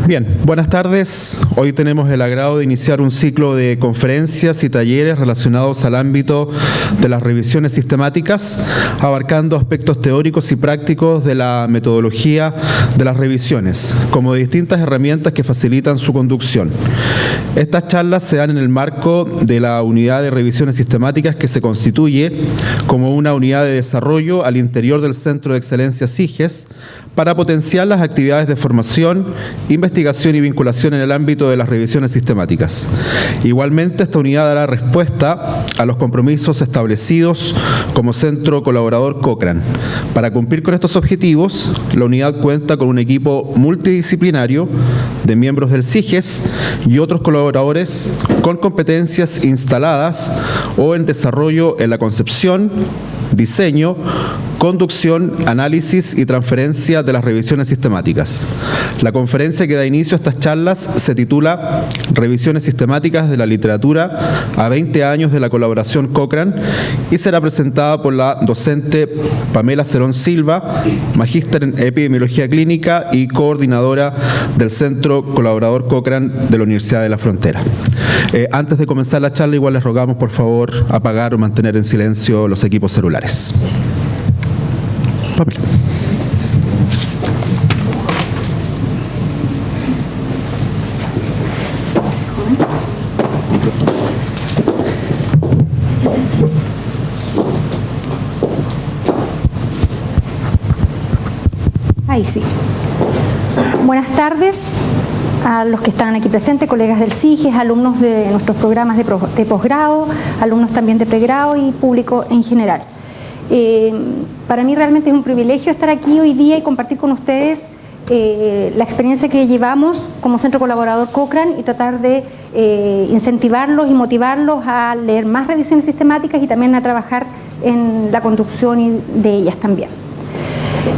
Bien, buenas tardes. Hoy tenemos el agrado de iniciar un ciclo de conferencias y talleres relacionados al ámbito de las revisiones sistemáticas, abarcando aspectos teóricos y prácticos de la metodología de las revisiones, como de distintas herramientas que facilitan su conducción. Estas charlas se dan en el marco de la unidad de revisiones sistemáticas que se constituye como una unidad de desarrollo al interior del Centro de Excelencia SIGES para potenciar las actividades de formación, investigación y vinculación en el ámbito de las revisiones sistemáticas. Igualmente, esta unidad dará respuesta a los compromisos establecidos como centro colaborador Cochrane. Para cumplir con estos objetivos, la unidad cuenta con un equipo multidisciplinario de miembros del SIGES y otros colaboradores con competencias instaladas o en desarrollo en la concepción, diseño, conducción, análisis y transferencia de las revisiones sistemáticas. La conferencia que da inicio a estas charlas se titula Revisiones sistemáticas de la literatura a 20 años de la colaboración Cochrane y será presentada por la docente Pamela Cerón Silva, magíster en epidemiología clínica y coordinadora del Centro Colaborador Cochrane de la Universidad de la Frontera. Antes de comenzar la charla, igual les rogamos por favor apagar o mantener en silencio los equipos celulares. Pamela. Ahí sí. Buenas tardes a los que están aquí presentes, colegas del SIGES, alumnos de nuestros programas de posgrado, alumnos también de pregrado y público en general. Para mí realmente es un privilegio estar aquí hoy día y compartir con ustedes la experiencia que llevamos como Centro Colaborador Cochrane y tratar de incentivarlos y motivarlos a leer más revisiones sistemáticas y también a trabajar en la conducción de ellas también.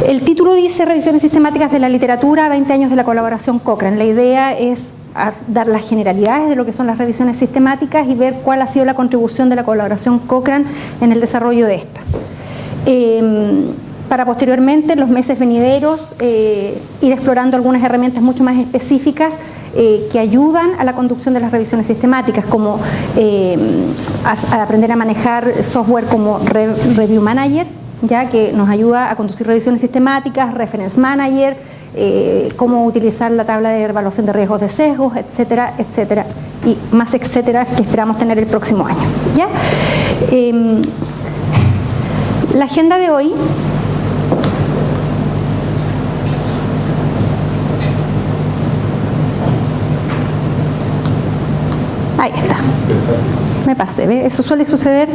El título dice Revisiones sistemáticas de la literatura, 20 años de la colaboración Cochrane. La idea es dar las generalidades de lo que son las revisiones sistemáticas y ver cuál ha sido la contribución de la colaboración Cochrane en el desarrollo de estas. Para posteriormente, en los meses venideros, ir explorando algunas herramientas mucho más específicas que ayudan a la conducción de las revisiones sistemáticas, como a aprender a manejar software como Review Manager, ya que nos ayuda a conducir revisiones sistemáticas, Reference Manager, cómo utilizar la tabla de evaluación de riesgos de sesgos, etcétera, etcétera, y más etcétera que esperamos tener el próximo año. ¿Ya? La agenda de hoy ahí está. Me pasé, ¿ve? Eso suele suceder.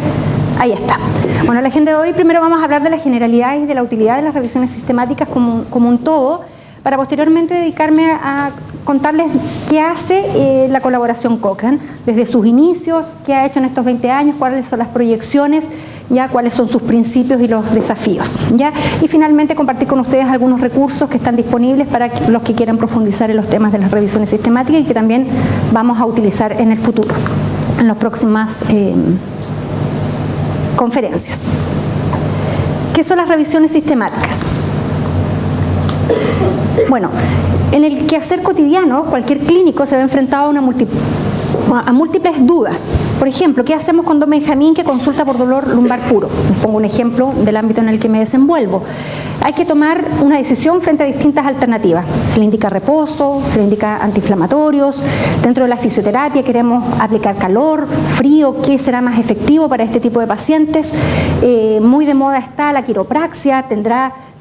Ahí está. Bueno, la agenda de hoy primero vamos a hablar de las generalidades y de la utilidad de las revisiones sistemáticas como un todo, para posteriormente dedicarme a contarles qué hace la colaboración Cochrane, desde sus inicios, qué ha hecho en estos 20 años, cuáles son las proyecciones, ya cuáles son sus principios y los desafíos, ya, y finalmente compartir con ustedes algunos recursos que están disponibles para los que quieran profundizar en los temas de las revisiones sistemáticas y que también vamos a utilizar en el futuro, en las próximas conferencias. ¿Qué son las revisiones sistemáticas? Bueno, en el quehacer cotidiano, cualquier clínico se ve enfrentado a múltiples dudas. Por ejemplo, ¿qué hacemos con don Benjamín que consulta por dolor lumbar puro? Les pongo un ejemplo del ámbito en el que me desenvuelvo. Hay que tomar una decisión frente a distintas alternativas. Se le indica reposo, se le indica antiinflamatorios. Dentro de la fisioterapia queremos aplicar calor, frío, ¿qué será más efectivo para este tipo de pacientes? Muy de moda está la quiropraxia,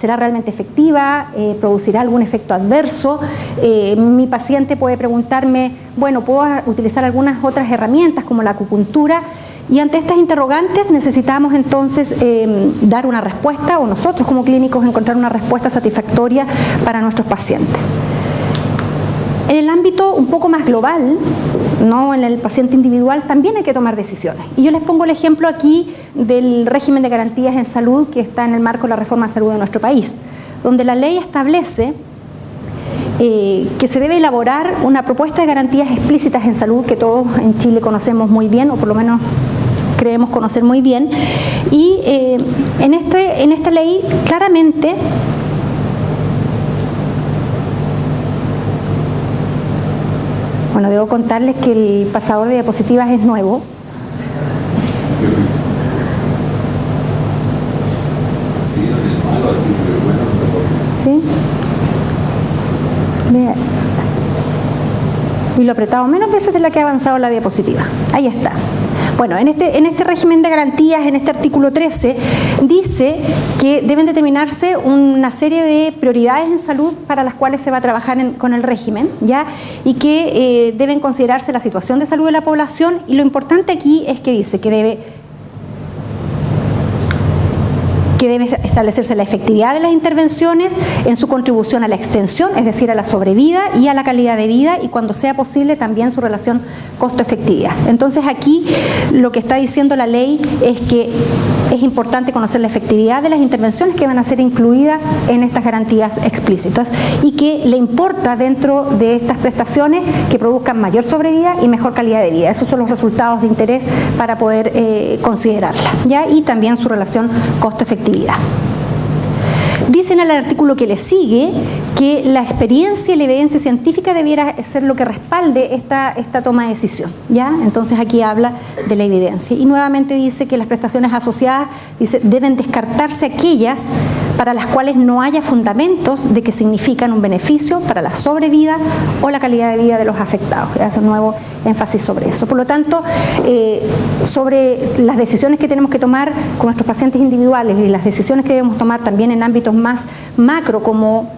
¿será realmente efectiva? ¿Producirá algún efecto adverso? Mi paciente puede preguntarme, bueno, ¿puedo utilizar algunas otras herramientas como la acupuntura? Y ante estas interrogantes necesitamos entonces dar una respuesta, o nosotros como clínicos encontrar una respuesta satisfactoria para nuestros pacientes. En el ámbito un poco más global, ¿no? En el paciente individual también hay que tomar decisiones. Y yo les pongo el ejemplo aquí del régimen de garantías en salud que está en el marco de la reforma de salud de nuestro país, donde la ley establece que se debe elaborar una propuesta de garantías explícitas en salud que todos en Chile conocemos muy bien, o por lo menos creemos conocer muy bien, y en esta ley claramente Bueno, debo contarles que el pasador de diapositivas es nuevo. ¿Sí? Vea. Y lo apretado menos veces de la que ha avanzado la diapositiva. Ahí está. Bueno, en este régimen de garantías, en este artículo 13, dice que deben determinarse una serie de prioridades en salud para las cuales se va a trabajar con el régimen, ¿ya? Y que deben considerarse la situación de salud de la población, y lo importante aquí es que dice que debe establecerse la efectividad de las intervenciones en su contribución a la extensión, es decir, a la sobrevida y a la calidad de vida, y cuando sea posible también su relación costo-efectividad. Entonces aquí lo que está diciendo la ley es que es importante conocer la efectividad de las intervenciones que van a ser incluidas en estas garantías explícitas, y que le importa dentro de estas prestaciones que produzcan mayor sobrevida y mejor calidad de vida. Esos son los resultados de interés para poder considerarla, ¿ya? Y también su relación costo-efectividad. Dicen en el artículo que le sigue que la experiencia y la evidencia científica debiera ser lo que respalde esta toma de decisión, ¿ya? Entonces aquí habla de la evidencia. Y nuevamente dice que las prestaciones asociadas deben descartarse aquellas para las cuales no haya fundamentos de que significan un beneficio para la sobrevida o la calidad de vida de los afectados. Hace un nuevo énfasis sobre eso. Por lo tanto, sobre las decisiones que tenemos que tomar con nuestros pacientes individuales y las decisiones que debemos tomar también en ámbitos más macro, como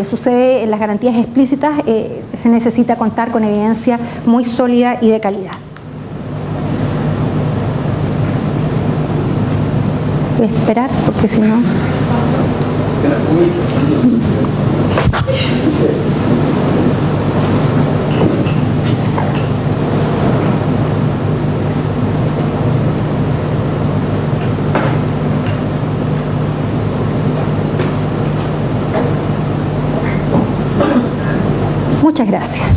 sucede en las garantías explícitas, se necesita contar con evidencia muy sólida y de calidad. Voy a esperar, porque si no... Muchas gracias.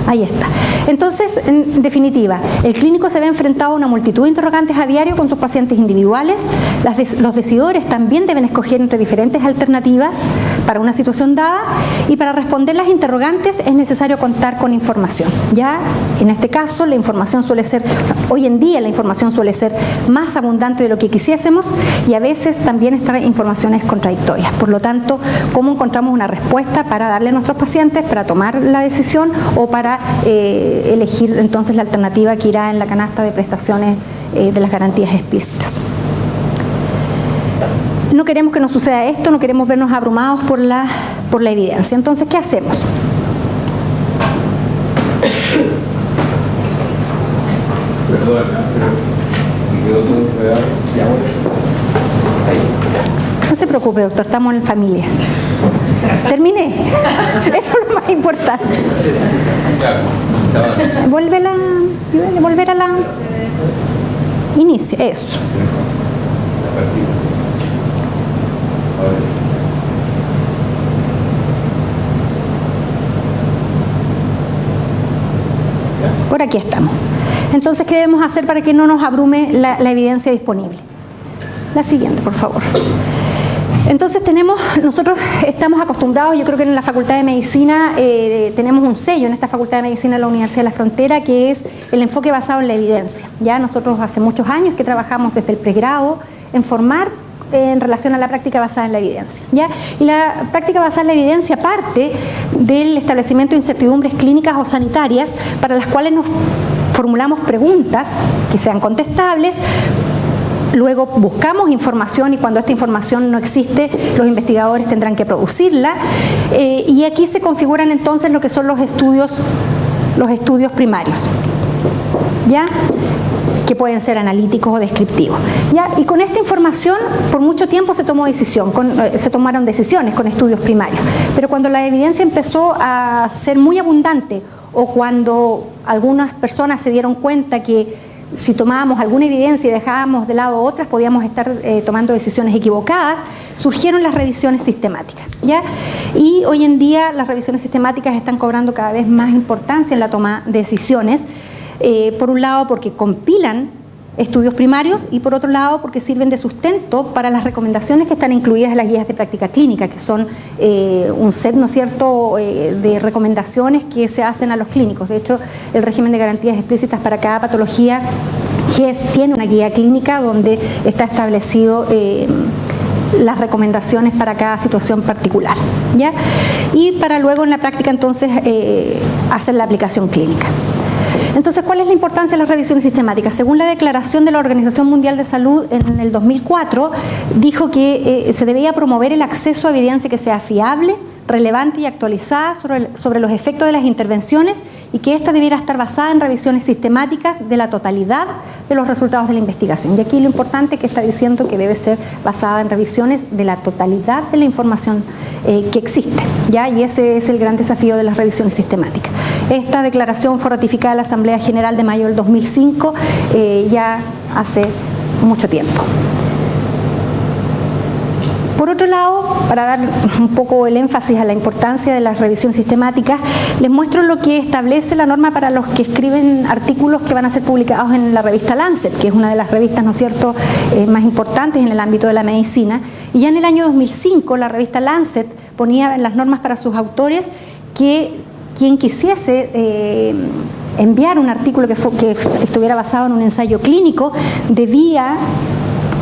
Ahí está. Entonces, en definitiva, el clínico se ve enfrentado a una multitud de interrogantes a diario con sus pacientes individuales. Los decidores también deben escoger entre diferentes alternativas para una situación dada, y para responder las interrogantes es necesario contar con información. Ya en este caso la información suele ser, hoy en día la información suele ser más abundante de lo que quisiésemos, y a veces también estas informaciones contradictorias. Por lo tanto, ¿cómo encontramos una respuesta para darle a nuestros pacientes, para tomar la decisión o para elegir entonces la alternativa que irá en la canasta de prestaciones de las garantías explícitas? No queremos que nos suceda esto, no queremos vernos abrumados por la evidencia. Entonces, ¿qué hacemos? No se preocupe, doctor, estamos en familia. Terminé. Eso es lo más importante. Volver a la... Inicia, eso. Por aquí estamos. Entonces, ¿qué debemos hacer para que no nos abrume la evidencia disponible? La siguiente, por favor. Entonces nosotros estamos acostumbrados, yo creo que en la Facultad de Medicina tenemos un sello en esta Facultad de Medicina de la Universidad de la Frontera, que es el enfoque basado en la evidencia. Ya nosotros hace muchos años que trabajamos desde el pregrado en formar en relación a la práctica basada en la evidencia, ¿ya? Y la práctica basada en la evidencia parte del establecimiento de incertidumbres clínicas o sanitarias para las cuales nos formulamos preguntas que sean contestables. Luego buscamos información, y cuando esta información no existe, los investigadores tendrán que producirla, y aquí se configuran entonces lo que son los estudios primarios, ¿ya? Que pueden ser analíticos o descriptivos, ¿ya? Y con esta información por mucho tiempo se tomaron decisiones con estudios primarios, pero cuando la evidencia empezó a ser muy abundante, o cuando algunas personas se dieron cuenta que si tomábamos alguna evidencia y dejábamos de lado otras, podíamos estar tomando decisiones equivocadas, surgieron las revisiones sistemáticas, ¿ya? Y hoy en día las revisiones sistemáticas están cobrando cada vez más importancia en la toma de decisiones, por un lado porque compilan estudios primarios y por otro lado porque sirven de sustento para las recomendaciones que están incluidas en las guías de práctica clínica, que son un set, ¿no es cierto?, de recomendaciones que se hacen a los clínicos. De hecho, el régimen de garantías explícitas para cada patología tiene una guía clínica donde está establecido las recomendaciones para cada situación particular, ¿ya? Y para luego en la práctica entonces hacer la aplicación clínica. Entonces, ¿cuál es la importancia de las revisiones sistemáticas? Según la declaración de la Organización Mundial de Salud en el 2004, dijo que se debía promover el acceso a evidencia que sea fiable, relevante y actualizada sobre los efectos de las intervenciones y que ésta debiera estar basada en revisiones sistemáticas de la totalidad de los resultados de la investigación. Y aquí lo importante es que está diciendo que debe ser basada en revisiones de la totalidad de la información que existe, ¿ya? Y ese es el gran desafío de las revisiones sistemáticas. Esta declaración fue ratificada en la Asamblea General de mayo del 2005, ya hace mucho tiempo. Por otro lado, para dar un poco el énfasis a la importancia de las revisiones sistemáticas, les muestro lo que establece la norma para los que escriben artículos que van a ser publicados en la revista Lancet, que es una de las revistas, ¿no es cierto?, más importantes en el ámbito de la medicina. Y ya en el año 2005 la revista Lancet ponía en las normas para sus autores que quien quisiese enviar un artículo que estuviera basado en un ensayo clínico debía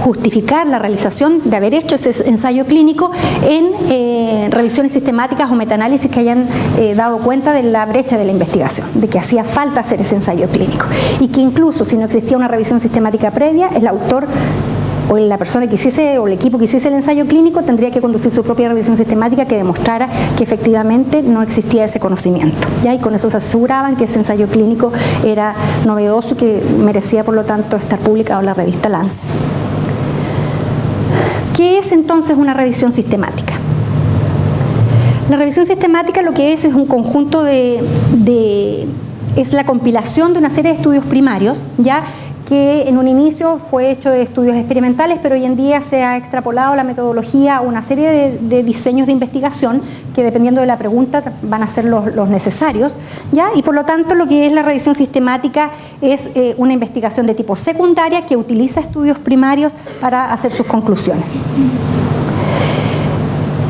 justificar la realización de haber hecho ese ensayo clínico en revisiones sistemáticas o metaanálisis que hayan dado cuenta de la brecha de la investigación, de que hacía falta hacer ese ensayo clínico y que incluso si no existía una revisión sistemática previa, el autor o la persona que hiciese o el equipo que hiciese el ensayo clínico tendría que conducir su propia revisión sistemática que demostrara que efectivamente no existía ese conocimiento, ¿ya? Y con eso se aseguraban que ese ensayo clínico era novedoso y que merecía por lo tanto estar publicado en la revista Lancet. ¿Qué es entonces una revisión sistemática? La revisión sistemática lo que es un conjunto es la compilación de una serie de estudios primarios, ya que en un inicio fue hecho de estudios experimentales, pero hoy en día se ha extrapolado la metodología a una serie de diseños de investigación que dependiendo de la pregunta van a ser los necesarios, ¿ya? Y por lo tanto lo que es la revisión sistemática es una investigación de tipo secundaria que utiliza estudios primarios para hacer sus conclusiones.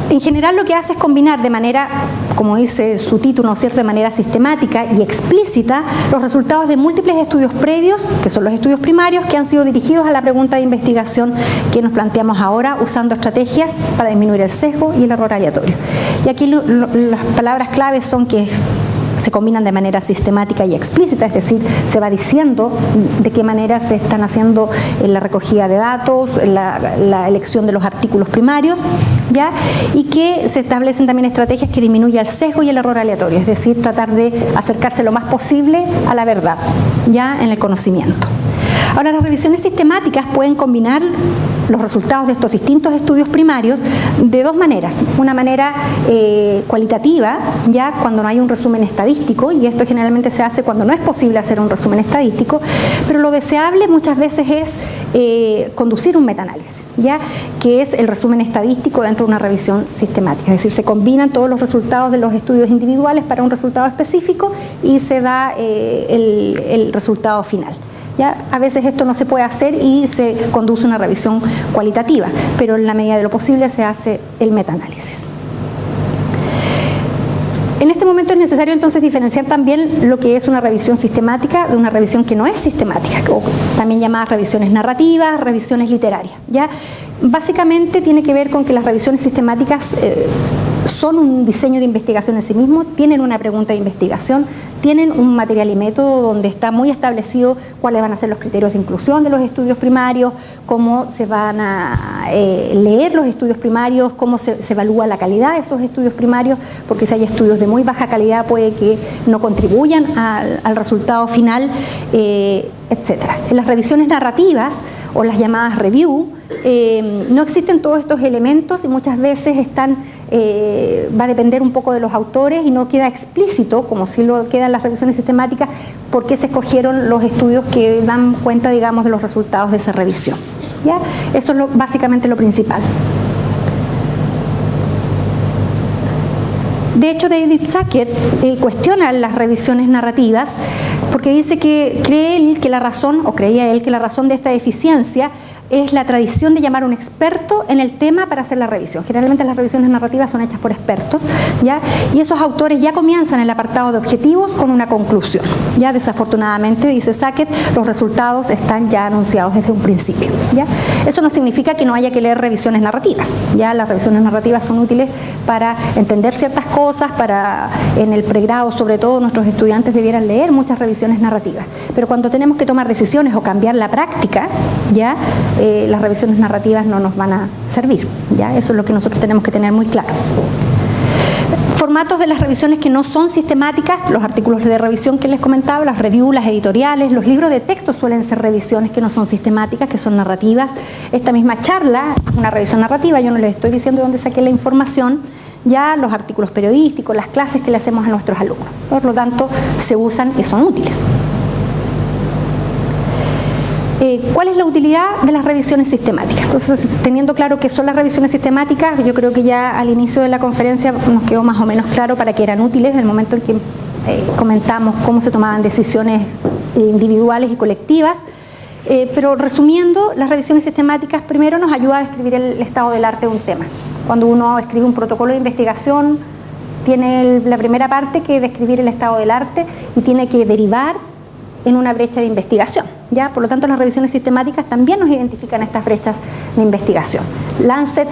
En general lo que hace es combinar de manera, como dice su título, ¿no es cierto?, de manera sistemática y explícita los resultados de múltiples estudios previos, que son los estudios primarios, que han sido dirigidos a la pregunta de investigación que nos planteamos ahora, usando estrategias para disminuir el sesgo y el error aleatorio. Y aquí las palabras claves son que se combinan de manera sistemática y explícita, es decir, se va diciendo de qué manera se están haciendo la recogida de datos, la elección de los artículos primarios, ¿ya? Y que se establecen también estrategias que disminuyan el sesgo y el error aleatorio, es decir, tratar de acercarse lo más posible a la verdad, ya en el conocimiento. Ahora, las revisiones sistemáticas pueden combinar los resultados de estos distintos estudios primarios de dos maneras. Una manera cualitativa, ya cuando no hay un resumen estadístico, y esto generalmente se hace cuando no es posible hacer un resumen estadístico, pero lo deseable muchas veces es conducir un metaanálisis, ya que es el resumen estadístico dentro de una revisión sistemática. Es decir, se combinan todos los resultados de los estudios individuales para un resultado específico y se da el resultado final. ¿Ya? A veces esto no se puede hacer y se conduce una revisión cualitativa, pero en la medida de lo posible se hace el metaanálisis. En este momento es necesario entonces diferenciar también lo que es una revisión sistemática de una revisión que no es sistemática, o también llamadas revisiones narrativas, revisiones literarias, ¿ya? Básicamente tiene que ver con que las revisiones sistemáticas son un diseño de investigación en sí mismo, tienen una pregunta de investigación, tienen un material y método donde está muy establecido cuáles van a ser los criterios de inclusión de los estudios primarios, cómo se van a leer los estudios primarios, cómo se evalúa la calidad de esos estudios primarios, porque si hay estudios de muy baja calidad puede que no contribuyan al resultado final, etcétera. En las revisiones narrativas o las llamadas review no existen todos estos elementos y muchas veces va a depender un poco de los autores y no queda explícito, como sí lo queda en las revisiones sistemáticas, por qué se escogieron los estudios que dan cuenta, digamos, de los resultados de esa revisión, ¿ya? Eso es básicamente lo principal. De hecho, David Sackett cuestiona las revisiones narrativas porque dice que creía él que la razón de esta deficiencia es la tradición de llamar a un experto en el tema para hacer la revisión. Generalmente las revisiones narrativas son hechas por expertos, ¿ya? Y esos autores ya comienzan el apartado de objetivos con una conclusión. Ya desafortunadamente, dice Sackett, los resultados están ya anunciados desde un principio, ¿ya? Eso no significa que no haya que leer revisiones narrativas, ¿ya? Las revisiones narrativas son útiles para entender ciertas cosas, para en el pregrado sobre todo nuestros estudiantes debieran leer muchas revisiones narrativas, pero cuando tenemos que tomar decisiones o cambiar la práctica, ¿ya? Las revisiones narrativas no nos van a servir, ¿ya? Eso es lo que nosotros tenemos que tener muy claro. Formatos de las revisiones que no son sistemáticas, los artículos de revisión que les comentaba, las reviews, las editoriales, los libros de texto suelen ser revisiones que no son sistemáticas, que son narrativas. Esta misma charla es una revisión narrativa, yo no les estoy diciendo de dónde saqué la información, ya los artículos periodísticos, las clases que le hacemos a nuestros alumnos. Por lo tanto, se usan y son útiles. ¿Cuál es la utilidad de las revisiones sistemáticas? Entonces, teniendo claro qué son las revisiones sistemáticas, yo creo que ya al inicio de la conferencia nos quedó más o menos claro para qué eran útiles en el momento en que comentamos cómo se tomaban decisiones individuales y colectivas. Pero resumiendo, las revisiones sistemáticas primero nos ayudan a describir el estado del arte de un tema. Cuando uno escribe un protocolo de investigación, tiene la primera parte que describir el estado del arte y tiene que derivar en una brecha de investigación, ¿ya? Por lo tanto, las revisiones sistemáticas también nos identifican estas brechas de investigación. Lancet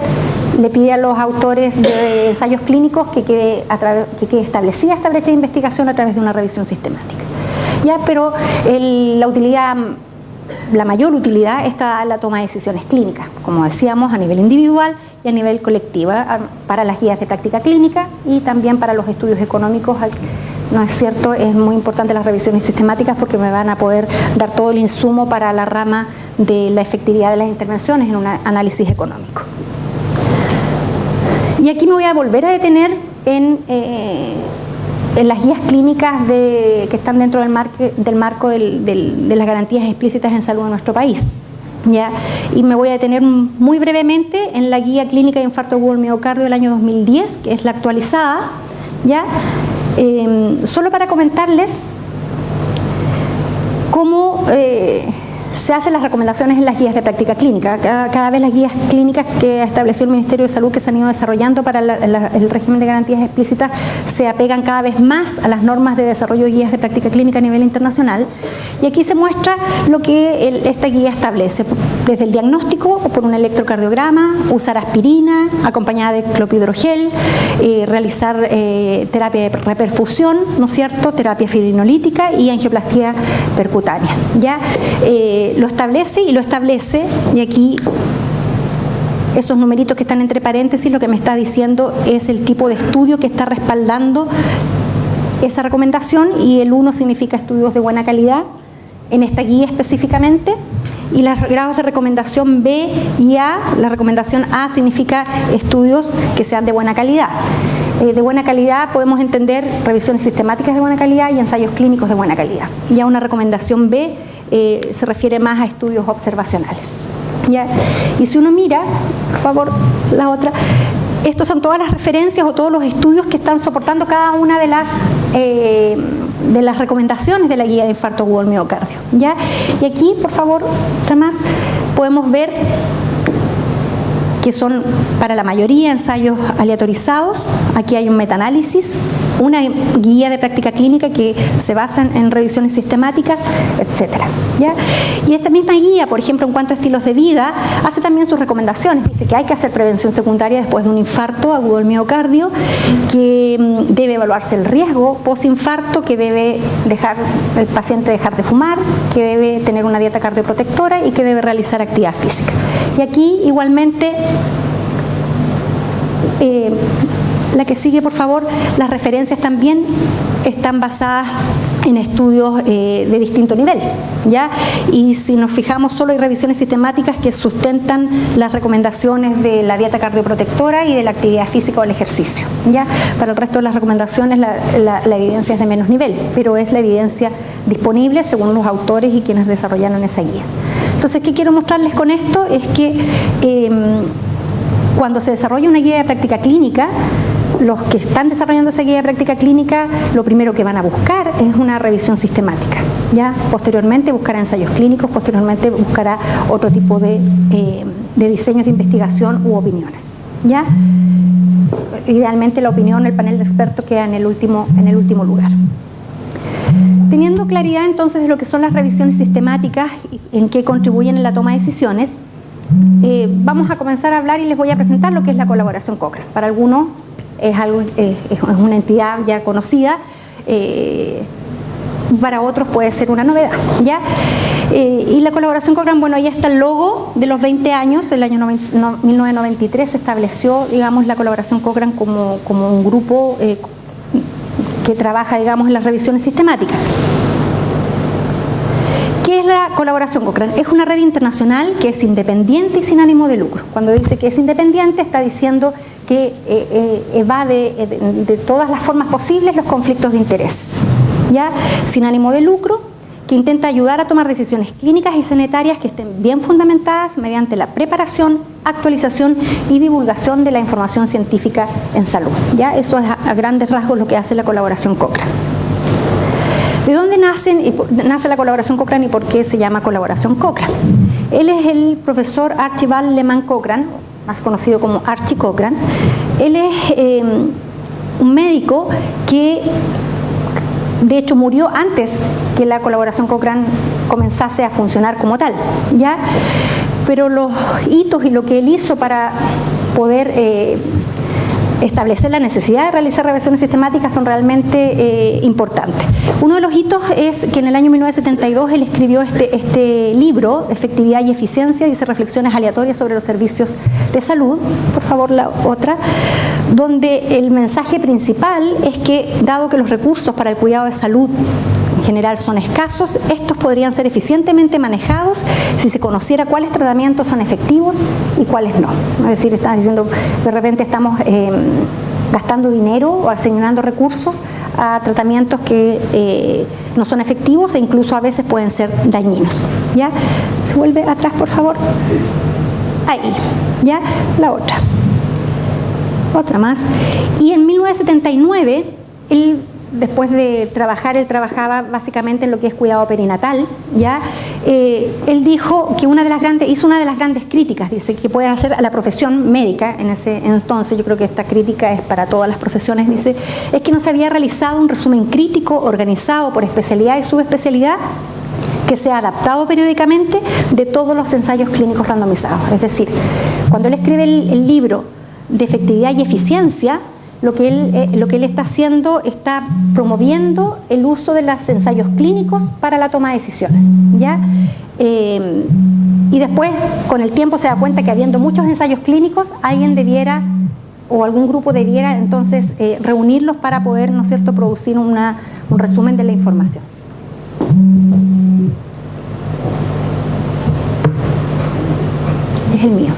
le pide a los autores de ensayos clínicos que quede establecida esta brecha de investigación a través de una revisión sistemática, ¿ya? Pero la mayor utilidad está en la toma de decisiones clínicas, como decíamos, a nivel individual y a nivel colectivo, para las guías de práctica clínica y también para los estudios económicos. No es cierto, es muy importante las revisiones sistemáticas porque me van a poder dar todo el insumo para la rama de la efectividad de las intervenciones en un análisis económico. Y aquí me voy a volver a detener en las guías clínicas que están dentro del marco de las garantías explícitas en salud en nuestro país, ¿ya? Y me voy a detener muy brevemente en la guía clínica de infarto agudo del miocardio del año 2010, que es la actualizada, ¿ya? Solo para comentarles cómo se hacen las recomendaciones en las guías de práctica clínica. Cada vez las guías clínicas que ha establecido el Ministerio de Salud que se han ido desarrollando para el régimen de garantías explícitas se apegan cada vez más a las normas de desarrollo de guías de práctica clínica a nivel internacional. Y aquí se muestra lo que esta guía establece. Desde el diagnóstico por un electrocardiograma, usar aspirina acompañada de clopidogrel, realizar terapia de reperfusión, ¿no es cierto?, terapia fibrinolítica y angioplastía percutánea, ¿ya? Lo establece, y aquí esos numeritos que están entre paréntesis lo que me está diciendo es el tipo de estudio que está respaldando esa recomendación, y el 1 significa estudios de buena calidad en esta guía específicamente, y los grados de recomendación B y A, la recomendación A significa estudios que sean de buena calidad. De buena calidad podemos entender revisiones sistemáticas de buena calidad y ensayos clínicos de buena calidad. Ya una recomendación B se refiere más a estudios observacionales, ¿ya? Y si uno mira, por favor, la otra, estos son todas las referencias o todos los estudios que están soportando cada una de las recomendaciones de la guía de infarto agudo del miocardio, ¿ya? Y aquí, por favor, otra más, podemos ver que son para la mayoría ensayos aleatorizados. Aquí hay un metaanálisis, una guía de práctica clínica que se basa en revisiones sistemáticas, etcétera, ¿ya? Y esta misma guía, por ejemplo, en cuanto a estilos de vida, hace también sus recomendaciones. Dice que hay que hacer prevención secundaria después de un infarto agudo del miocardio, que debe evaluarse el riesgo postinfarto, que debe el paciente dejar de fumar, que debe tener una dieta cardioprotectora y que debe realizar actividad física. Y aquí igualmente la que sigue, por favor, las referencias también están basadas en estudios de distinto nivel, ¿ya? Y si nos fijamos, solo hay revisiones sistemáticas que sustentan las recomendaciones de la dieta cardioprotectora y de la actividad física o el ejercicio, ¿ya? Para el resto de las recomendaciones la evidencia es de menos nivel, pero es la evidencia disponible según los autores y quienes desarrollaron esa guía. Entonces, ¿qué quiero mostrarles con esto? Es que cuando se desarrolla una guía de práctica clínica, los que están desarrollando esa guía de práctica clínica, lo primero que van a buscar es una revisión sistemática. Ya posteriormente buscará ensayos clínicos, posteriormente buscará otro tipo de diseños de investigación u opiniones. ¿Ya? Idealmente la opinión, el panel de expertos queda en el último lugar. Teniendo claridad entonces de lo que son las revisiones sistemáticas, en qué contribuyen en la toma de decisiones, vamos a comenzar a hablar y les voy a presentar lo que es la colaboración Cochrane. Para algunos es una entidad ya conocida, para otros puede ser una novedad, ¿ya? Y la colaboración Cochrane, bueno, ahí está el logo de los 20 años, el año 1993 se estableció, digamos, la colaboración Cochrane como un grupo que trabaja, digamos, en las revisiones sistemáticas. ¿Qué es la colaboración Cochrane? Es una red internacional que es independiente y sin ánimo de lucro. Cuando dice que es independiente, está diciendo que evade de todas las formas posibles los conflictos de interés. ¿Ya? Sin ánimo de lucro, que intenta ayudar a tomar decisiones clínicas y sanitarias que estén bien fundamentadas mediante la preparación, actualización y divulgación de la información científica en salud. ¿Ya? Eso es a grandes rasgos lo que hace la colaboración Cochrane. ¿De dónde nace la colaboración Cochrane y por qué se llama colaboración Cochrane? Él es el profesor Archibald Leman Cochrane, más conocido como Archie Cochrane. Él es un médico que de hecho murió antes que la colaboración Cochrane comenzase a funcionar como tal, ¿ya? Pero los hitos y lo que él hizo para poder establecer la necesidad de realizar revisiones sistemáticas son realmente importantes. Uno de los hitos es que en el año 1972 él escribió este libro, Efectividad y Eficiencia, dice Reflexiones aleatorias sobre los servicios de salud, por favor la otra, donde el mensaje principal es que, dado que los recursos para el cuidado de salud en general son escasos, estos podrían ser eficientemente manejados si se conociera cuáles tratamientos son efectivos y cuáles no. Es decir, están diciendo, de repente estamos gastando dinero o asignando recursos a tratamientos que no son efectivos e incluso a veces pueden ser dañinos. ¿Ya? ¿Se vuelve atrás, por favor? Ahí. ¿Ya? La otra. Otra más. Y en 1979, después de trabajar, él trabajaba básicamente en lo que es cuidado perinatal, ¿ya? Él dijo que hizo una de las grandes críticas, dice, que puede hacer a la profesión médica en ese entonces, yo creo que esta crítica es para todas las profesiones, dice, es que no se había realizado un resumen crítico, organizado por especialidad y subespecialidad, que sea adaptado periódicamente de todos los ensayos clínicos randomizados. Es decir, cuando él escribe el libro de efectividad y eficiencia, lo que él está haciendo, está promoviendo el uso de los ensayos clínicos para la toma de decisiones, ¿ya? Y después, con el tiempo, se da cuenta que habiendo muchos ensayos clínicos, alguien debiera, o algún grupo debiera, entonces, reunirlos para poder, ¿no es cierto?, producir un resumen de la información. Es el mío.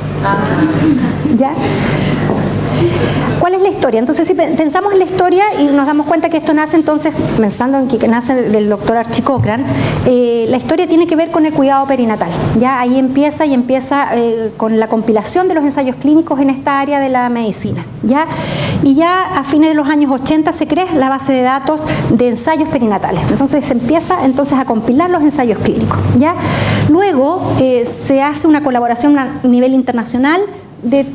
¿Ya? ¿Cuál es la historia? Entonces, si pensamos en la historia y nos damos cuenta que esto nace, entonces, pensando en que nace del doctor Archie Cochrane, la historia tiene que ver con el cuidado perinatal. Ya ahí empieza con la compilación de los ensayos clínicos en esta área de la medicina. ¿Ya? Y ya a fines de los años 80 se crea la base de datos de ensayos perinatales. Entonces se empieza a compilar los ensayos clínicos. ¿Ya? Luego se hace una colaboración a nivel internacional de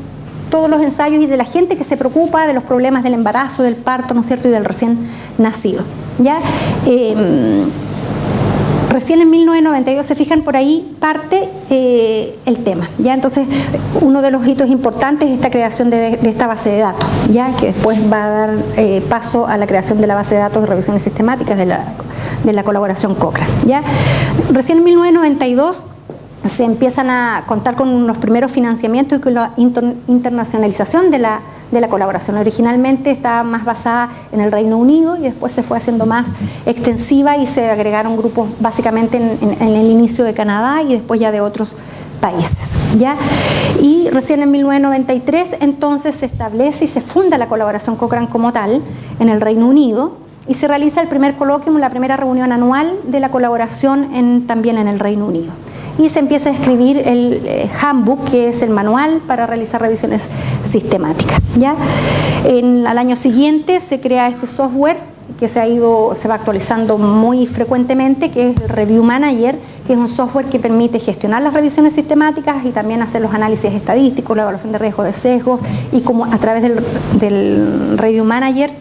todos los ensayos y de la gente que se preocupa de los problemas del embarazo, del parto, ¿no es cierto?, y del recién nacido. ¿Ya? Recién en 1992, se fijan, por ahí parte el tema. ¿Ya? Entonces, uno de los hitos importantes es esta creación de esta base de datos, ¿ya?, que después va a dar paso a la creación de la base de datos de revisiones sistemáticas de la colaboración Cochrane. ¿Ya? Recién en 1992 se empiezan a contar con los primeros financiamientos y con la internacionalización de la colaboración. Originalmente estaba más basada en el Reino Unido y después se fue haciendo más extensiva y se agregaron grupos básicamente en el inicio de Canadá y después ya de otros países. ¿Ya? Y recién en 1993 entonces se establece y se funda la colaboración Cochrane como tal en el Reino Unido y se realiza el primer coloquio, la primera reunión anual de la colaboración también en el Reino Unido. y se empieza a escribir el handbook, que es el manual para realizar revisiones sistemáticas, ¿ya? Al año siguiente se crea este software que se va actualizando muy frecuentemente, que es el Review Manager, que es un software que permite gestionar las revisiones sistemáticas y también hacer los análisis estadísticos, la evaluación de riesgo de sesgos, y como a través del Review Manager,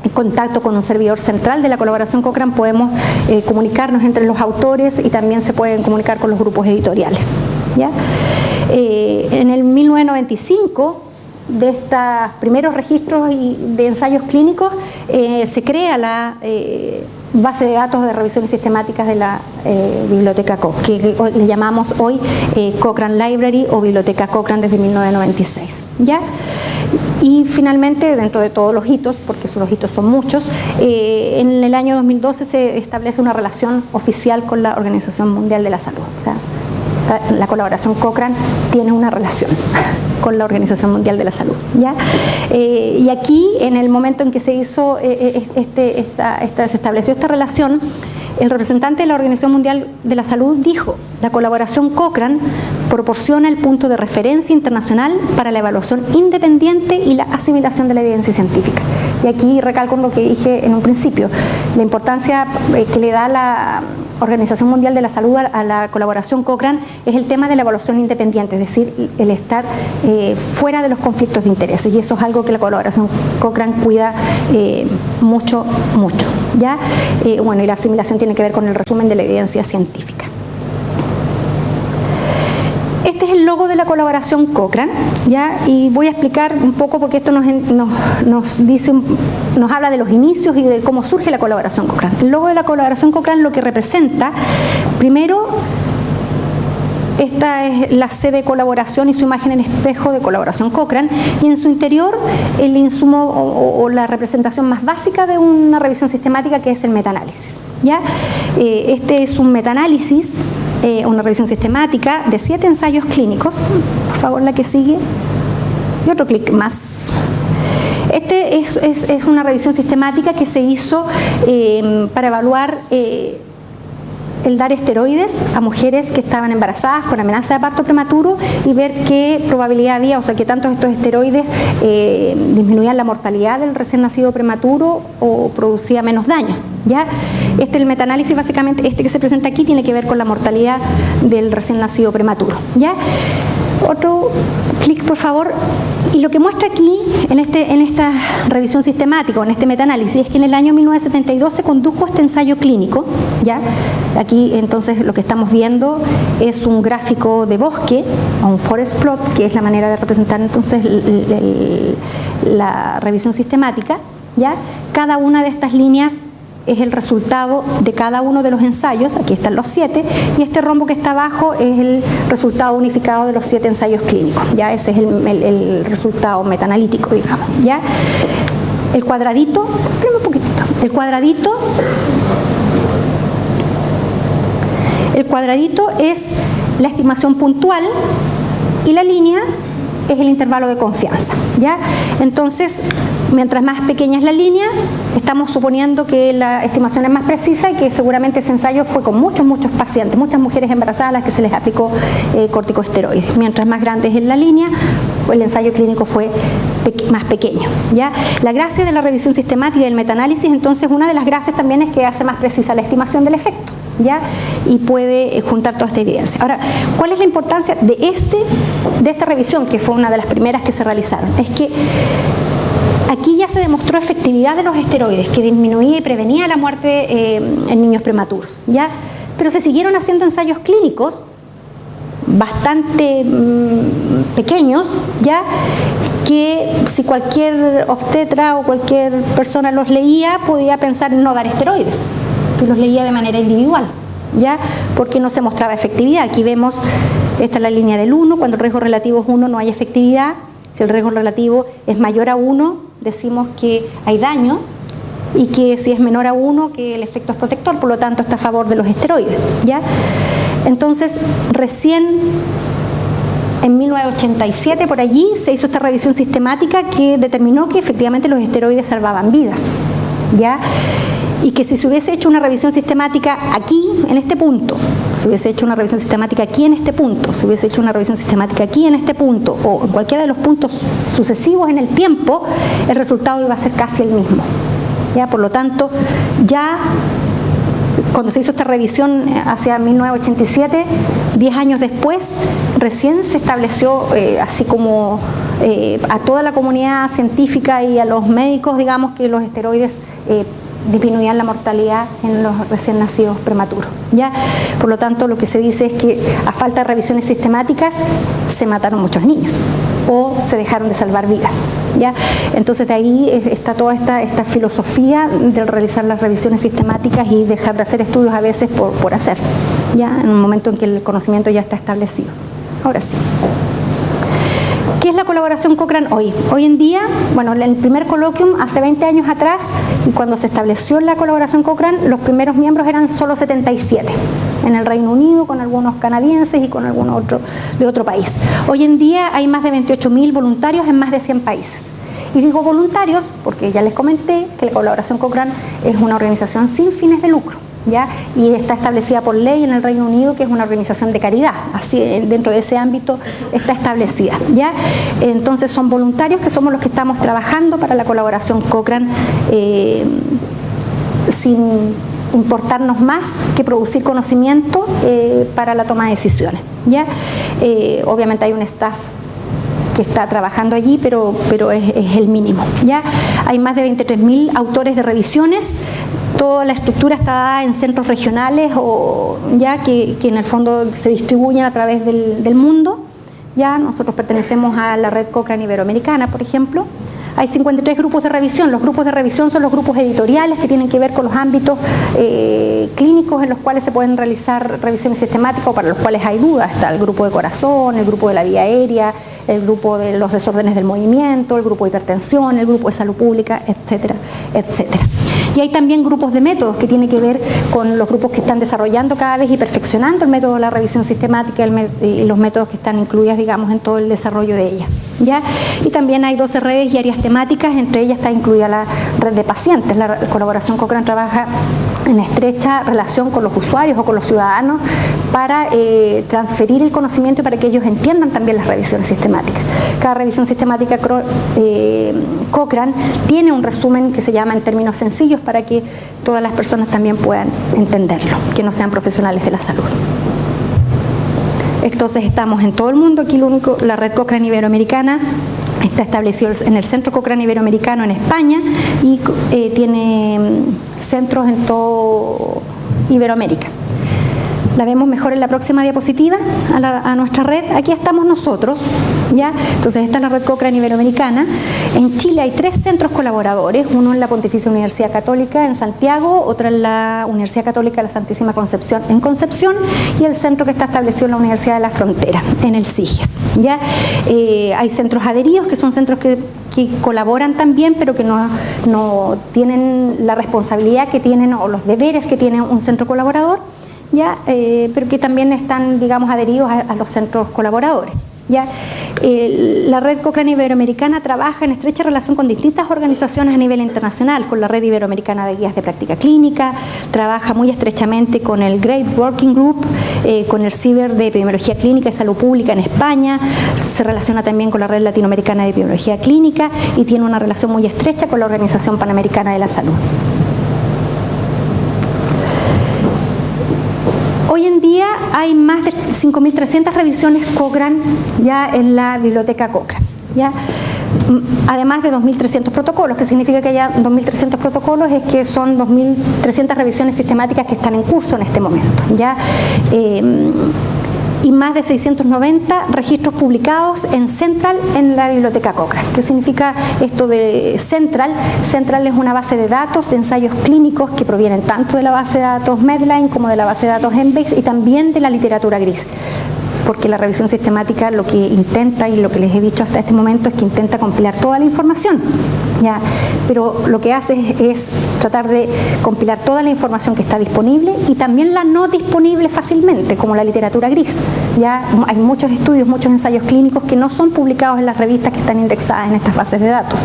en contacto con un servidor central de la colaboración Cochrane, podemos comunicarnos entre los autores y también se pueden comunicar con los grupos editoriales, ¿ya? En el 1995, de estos primeros registros de ensayos clínicos, se crea la base de datos de revisiones sistemáticas de la biblioteca Cochrane, que le llamamos hoy Cochrane Library o Biblioteca Cochrane desde 1996, ¿ya? Y finalmente, dentro de todos los hitos, porque los hitos son muchos, en el año 2012 se establece una relación oficial con la Organización Mundial de la Salud. O sea, la colaboración Cochrane tiene una relación con la Organización Mundial de la Salud, ¿ya? Y aquí, en el momento en que se hizo se estableció esta relación, el representante de la Organización Mundial de la Salud dijo: la colaboración Cochrane proporciona el punto de referencia internacional para la evaluación independiente y la asimilación de la evidencia científica. Y aquí recalco lo que dije en un principio, la importancia que le da la Organización Mundial de la Salud a la colaboración Cochrane es el tema de la evaluación independiente, es decir, el estar fuera de los conflictos de intereses, y eso es algo que la colaboración Cochrane cuida mucho, ¿ya? Bueno, y la asimilación tiene que ver con el resumen de la evidencia científica. Este es el logo de la colaboración Cochrane, ¿ya? Y voy a explicar un poco, porque esto nos habla de los inicios y de cómo surge la colaboración Cochrane. El logo de la colaboración Cochrane lo que representa, primero, esta es la C de colaboración y su imagen en espejo de colaboración Cochrane, y en su interior el insumo o la representación más básica de una revisión sistemática, que es el metaanálisis, ¿ya? Este es un metaanálisis, una revisión sistemática de 7 ensayos clínicos. Por favor, la que sigue. Y otro clic más. Este es una revisión sistemática que se hizo para evaluar el dar esteroides a mujeres que estaban embarazadas con amenaza de parto prematuro y ver qué probabilidad había, o sea, que tantos estos esteroides disminuían la mortalidad del recién nacido prematuro o producía menos daños, ¿ya? El metaanálisis, básicamente, que se presenta aquí, tiene que ver con la mortalidad del recién nacido prematuro, ¿ya? Otro clic, por favor. Y lo que muestra aquí, en esta revisión sistemática, en este metaanálisis, es que en el año 1972 se condujo este ensayo clínico, ¿ya? Aquí, entonces, lo que estamos viendo es un gráfico de bosque, o un forest plot, que es la manera de representar, entonces, la revisión sistemática, ¿ya? Cada una de estas líneas es el resultado de cada uno de los ensayos. Aquí están los 7, y este rombo que está abajo es el resultado unificado de los 7 ensayos clínicos, ¿ya? Ese es el resultado metaanalítico, digamos, ¿ya? El cuadradito, espérame un poquitito, el cuadradito es la estimación puntual y la línea es el intervalo de confianza, ¿ya? Entonces, mientras más pequeña es la línea, estamos suponiendo que la estimación es más precisa y que seguramente ese ensayo fue con muchos pacientes, muchas mujeres embarazadas a las que se les aplicó corticosteroides. Mientras más grande es la línea, pues el ensayo clínico fue más pequeño, ¿ya? La gracia de la revisión sistemática y del metaanálisis, entonces, una de las gracias también es que hace más precisa la estimación del efecto, ¿ya? Y puede juntar toda esta evidencia. Ahora, ¿cuál es la importancia de esta revisión, que fue una de las primeras que se realizaron? Es que aquí ya se demostró efectividad de los esteroides, que disminuía y prevenía la muerte en niños prematuros, ¿ya? Pero se siguieron haciendo ensayos clínicos bastante pequeños, ¿ya? Que si cualquier obstetra o cualquier persona los leía, podía pensar en no dar esteroides, que los leía de manera individual, ¿ya? Porque no se mostraba efectividad. Aquí vemos, esta es la línea del 1, cuando el riesgo relativo es 1 no hay efectividad. Si el riesgo relativo es mayor a 1, decimos que hay daño, y que si es menor a 1, que el efecto es protector, por lo tanto está a favor de los esteroides, ¿ya? Entonces, recién en 1987, por allí, se hizo esta revisión sistemática que determinó que efectivamente los esteroides salvaban vidas, ¿ya? Y que si se hubiese hecho una revisión sistemática aquí, en este punto, se hubiese hecho una revisión sistemática aquí en este punto, se hubiese hecho una revisión sistemática aquí en este punto, o en cualquiera de los puntos sucesivos en el tiempo, el resultado iba a ser casi el mismo, ¿ya? Por lo tanto, ya cuando se hizo esta revisión hacia 1987, 10 años después, recién se estableció, así como a toda la comunidad científica y a los médicos, digamos, que los esteroides disminuían la mortalidad en los recién nacidos prematuros, ¿ya? Por lo tanto, lo que se dice es que a falta de revisiones sistemáticas se mataron muchos niños o se dejaron de salvar vidas, ¿ya? Entonces de ahí está toda esta filosofía de realizar las revisiones sistemáticas y dejar de hacer estudios a veces por hacer, ¿ya? En un momento en que el conocimiento ya está establecido. Ahora sí. ¿Qué es la colaboración Cochrane hoy? Hoy en día, bueno, el primer coloquium hace 20 años atrás, y cuando se estableció la colaboración Cochrane, los primeros miembros eran solo 77, en el Reino Unido, con algunos canadienses y con algunos de otro país. Hoy en día hay más de 28.000 voluntarios en más de 100 países. Y digo voluntarios porque ya les comenté que la colaboración Cochrane es una organización sin fines de lucro, ¿ya? Y está establecida por ley en el Reino Unido, que es una organización de caridad, así dentro de ese ámbito está establecida, ¿ya? Entonces son voluntarios que somos los que estamos trabajando para la colaboración Cochrane, sin importarnos más que producir conocimiento para la toma de decisiones, ¿ya? Obviamente hay un staff que está trabajando allí, pero es el mínimo, ¿ya? Hay más de 23.000 autores de revisiones. Toda la estructura está dada en centros regionales o ya que en el fondo se distribuyen a través del mundo. Ya nosotros pertenecemos a la red Cochrane Iberoamericana, por ejemplo. Hay 53 grupos de revisión. Los grupos de revisión son los grupos editoriales que tienen que ver con los ámbitos clínicos en los cuales se pueden realizar revisiones sistemáticas o para los cuales hay dudas. Está el grupo de corazón, el grupo de la vía aérea, el grupo de los desórdenes del movimiento, el grupo de hipertensión, el grupo de salud pública, etcétera, etcétera. Y hay también grupos de métodos que tienen que ver con los grupos que están desarrollando cada vez y perfeccionando el método de la revisión sistemática y los métodos que están incluidas, digamos, en todo el desarrollo de ellas, ¿ya? Y también hay 12 redes y áreas temáticas, entre ellas está incluida la red de pacientes. La colaboración Cochrane trabaja en estrecha relación con los usuarios o con los ciudadanos para transferir el conocimiento y para que ellos entiendan también las revisiones sistemáticas. Cada revisión sistemática Cochrane tiene un resumen que se llama en términos sencillos para que todas las personas también puedan entenderlo, que no sean profesionales de la salud. Entonces estamos en todo el mundo, aquí la red Cochrane Iberoamericana está establecido en el Centro Cochrane Iberoamericano en España y tiene centros en todo Iberoamérica. La vemos mejor en la próxima diapositiva, a nuestra red. Aquí estamos nosotros, ¿ya? Entonces esta es la red Cochrane Iberoamericana. En Chile hay 3 centros colaboradores, uno en la Pontificia Universidad Católica en Santiago, otra en la Universidad Católica de la Santísima Concepción en Concepción y el centro que está establecido en la Universidad de la Frontera, en el SIGES, ¿ya? Hay centros adheridos, que son centros que colaboran también, pero que no tienen la responsabilidad que tienen o los deberes que tiene un centro colaborador, ¿ya? Pero que también están, digamos, adheridos a los centros colaboradores, ¿ya? La red Cochrane Iberoamericana trabaja en estrecha relación con distintas organizaciones a nivel internacional, con la red Iberoamericana de Guías de Práctica Clínica, trabaja muy estrechamente con el Great Working Group, con el CIBER de Epidemiología Clínica y Salud Pública en España, se relaciona también con la red Latinoamericana de Epidemiología Clínica y tiene una relación muy estrecha con la Organización Panamericana de la Salud. Hoy en día hay más de 5.300 revisiones Cochrane ya en la biblioteca Cochrane, ¿ya? Además de 2.300 protocolos. ¿Qué significa que haya 2.300 protocolos? Es que son 2.300 revisiones sistemáticas que están en curso en este momento, ¿ya? Y más de 690 registros publicados en Central en la biblioteca Cochrane. ¿Qué significa esto de Central? Central es una base de datos de ensayos clínicos que provienen tanto de la base de datos Medline como de la base de datos Embase y también de la literatura gris. Porque la revisión sistemática lo que intenta, y lo que les he dicho hasta este momento, es que intenta compilar toda la información, ¿ya? Pero lo que hace es tratar de compilar toda la información que está disponible y también la no disponible fácilmente, como la literatura gris. Ya hay muchos estudios, muchos ensayos clínicos que no son publicados en las revistas que están indexadas en estas bases de datos.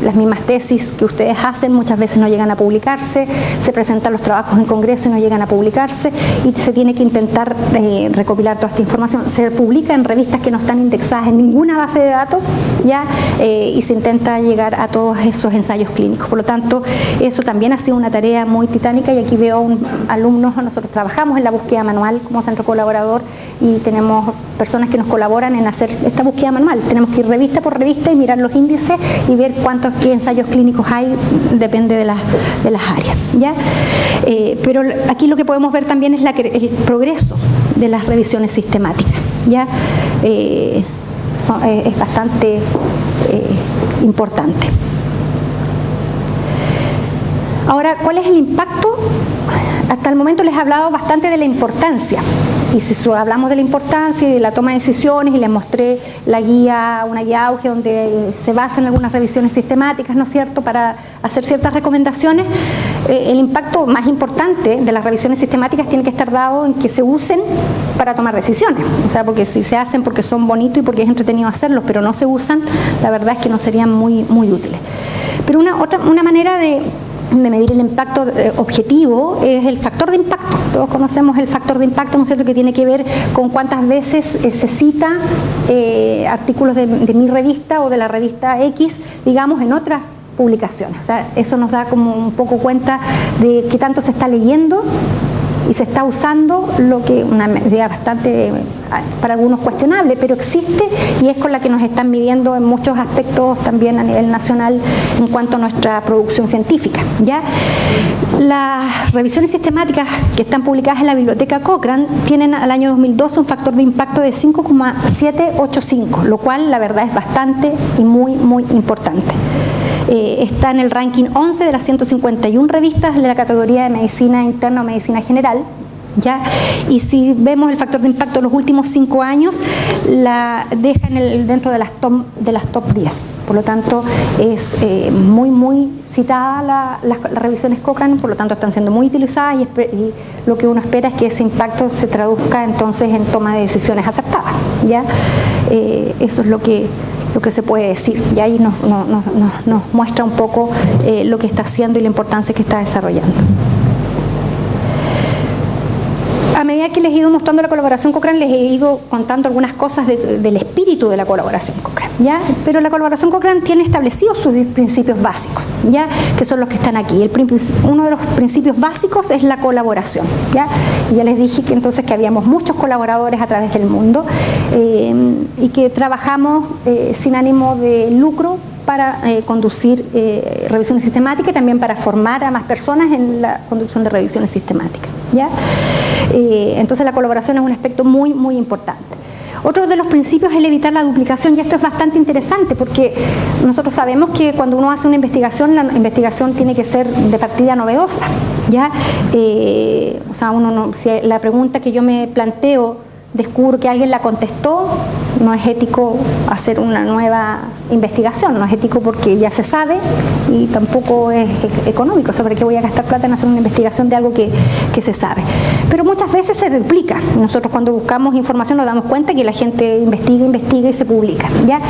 las mismas tesis que ustedes hacen muchas veces no llegan a publicarse, se presentan los trabajos en congreso y no llegan a publicarse, y se tiene que intentar recopilar toda esta información. Se publica en revistas que no están indexadas en ninguna base de datos, ¿ya? Y se intenta llegar a todos esos ensayos clínicos. Por lo tanto, eso también ha sido una tarea muy titánica, y aquí veo alumnos. Nosotros trabajamos en la búsqueda manual como centro colaborador y tenemos personas que nos colaboran en hacer esta búsqueda manual. Tenemos que ir revista por revista y mirar los índices y ver qué ensayos clínicos hay, depende de las áreas, ¿ya? Pero aquí lo que podemos ver también es el progreso de las revisiones sistemáticas, ¿ya? Es bastante importante. Ahora, ¿cuál es el impacto? Hasta el momento les he hablado bastante de la importancia, y si hablamos de la importancia y de la toma de decisiones, y les mostré una guía auge donde se basan algunas revisiones sistemáticas, ¿no es cierto?, para hacer ciertas recomendaciones. El impacto más importante de las revisiones sistemáticas tiene que estar dado en que se usen para tomar decisiones. O sea, porque si se hacen porque son bonitos y porque es entretenido hacerlos, pero no se usan, la verdad es que no serían muy útiles. Pero una manera de medir el impacto objetivo es el factor de impacto. Todos conocemos el factor de impacto, ¿no es cierto?, que tiene que ver con cuántas veces se cita artículos de mi revista o de la revista X, digamos, en otras publicaciones. O sea, eso nos da como un poco cuenta de qué tanto se está leyendo y se está usando, lo que una idea bastante, para algunos cuestionable, pero existe, y es con la que nos están midiendo en muchos aspectos también a nivel nacional en cuanto a nuestra producción científica, ¿ya? Las revisiones sistemáticas que están publicadas en la biblioteca Cochrane tienen al año 2012 un factor de impacto de 5,785, lo cual la verdad es bastante y muy importante. Está en el ranking 11 de las 151 revistas de la categoría de medicina interna o medicina general, ¿ya? Y si vemos el factor de impacto de los últimos 5 años, la deja dentro de las top 10. Por lo tanto, es muy citada las revisiones Cochrane, por lo tanto están siendo muy utilizadas, y lo que uno espera es que ese impacto se traduzca entonces en toma de decisiones acertadas, ¿ya? Eso es lo que se puede decir, y ahí nos muestra un poco lo que está haciendo y la importancia que está desarrollando. A medida que les he ido mostrando la colaboración Cochrane, les he ido contando algunas cosas del espíritu de la colaboración Cochrane, ¿ya? Pero la colaboración Cochrane tiene establecidos sus principios básicos, ¿ya?, que son los que están aquí. Uno de los principios básicos es la colaboración, ¿ya? Y ya les dije que entonces que habíamos muchos colaboradores a través del mundo, y que trabajamos sin ánimo de lucro para conducir revisiones sistemáticas, y también para formar a más personas en la conducción de revisiones sistemáticas, ¿ya? Entonces la colaboración es un aspecto muy importante. Otro de los principios es el evitar la duplicación, y esto es bastante interesante porque nosotros sabemos que cuando uno hace una investigación, la investigación tiene que ser de partida novedosa, ¿ya? O sea, si la pregunta que yo me planteo descubro que alguien la contestó, no es ético hacer una nueva investigación, no es ético porque ya se sabe, y tampoco es económico. ¿Sobre qué voy a gastar plata en hacer una investigación de algo que se sabe? Pero muchas veces se duplica. Nosotros cuando buscamos información nos damos cuenta que la gente investiga y se publica, ¿ya?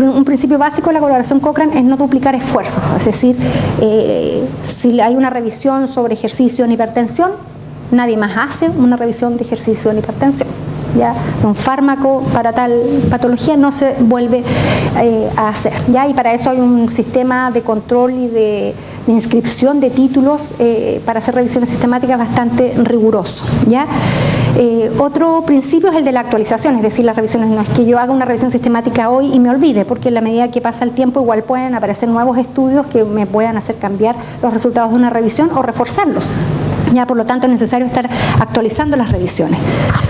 Un principio básico de la colaboración Cochrane es no duplicar esfuerzos, es decir, si hay una revisión sobre ejercicio en hipertensión, nadie más hace una revisión de ejercicio en hipertensión, ¿ya? Un fármaco para tal patología no se vuelve a hacer, ¿ya? Y para eso hay un sistema de control y de inscripción de títulos para hacer revisiones sistemáticas bastante riguroso, ¿ya? Otro principio es el de la actualización, es decir, las revisiones, no es que yo haga una revisión sistemática hoy y me olvide, porque en la medida que pasa el tiempo igual pueden aparecer nuevos estudios que me puedan hacer cambiar los resultados de una revisión o reforzarlos. Ya, por lo tanto, es necesario estar actualizando las revisiones.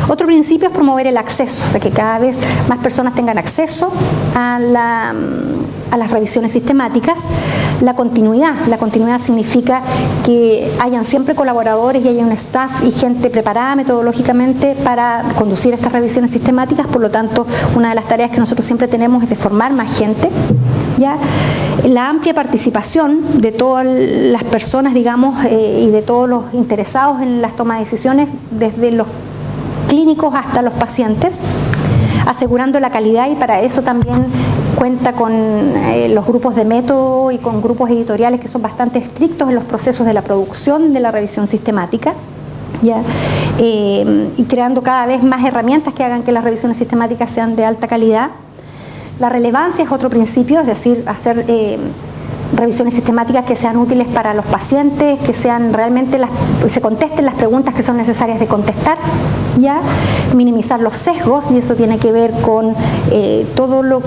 Otro principio es promover el acceso, o sea, que cada vez más personas tengan acceso a las revisiones sistemáticas. La continuidad significa que hayan siempre colaboradores y haya un staff y gente preparada metodológicamente para conducir estas revisiones sistemáticas. Por lo tanto, una de las tareas que nosotros siempre tenemos es de formar más gente, ¿ya? La amplia participación de todas las personas, digamos, y de todos los interesados en las tomas de decisiones, desde los clínicos hasta los pacientes, asegurando la calidad, y para eso también cuenta con los grupos de método y con grupos editoriales que son bastante estrictos en los procesos de la producción de la revisión sistemática, ¿ya? Y creando cada vez más herramientas que hagan que las revisiones sistemáticas sean de alta calidad. La relevancia es otro principio, es decir, hacer revisiones sistemáticas que sean útiles para los pacientes, que sean realmente se contesten las preguntas que son necesarias de contestar, ¿ya? Minimizar los sesgos, y eso tiene que ver con todo lo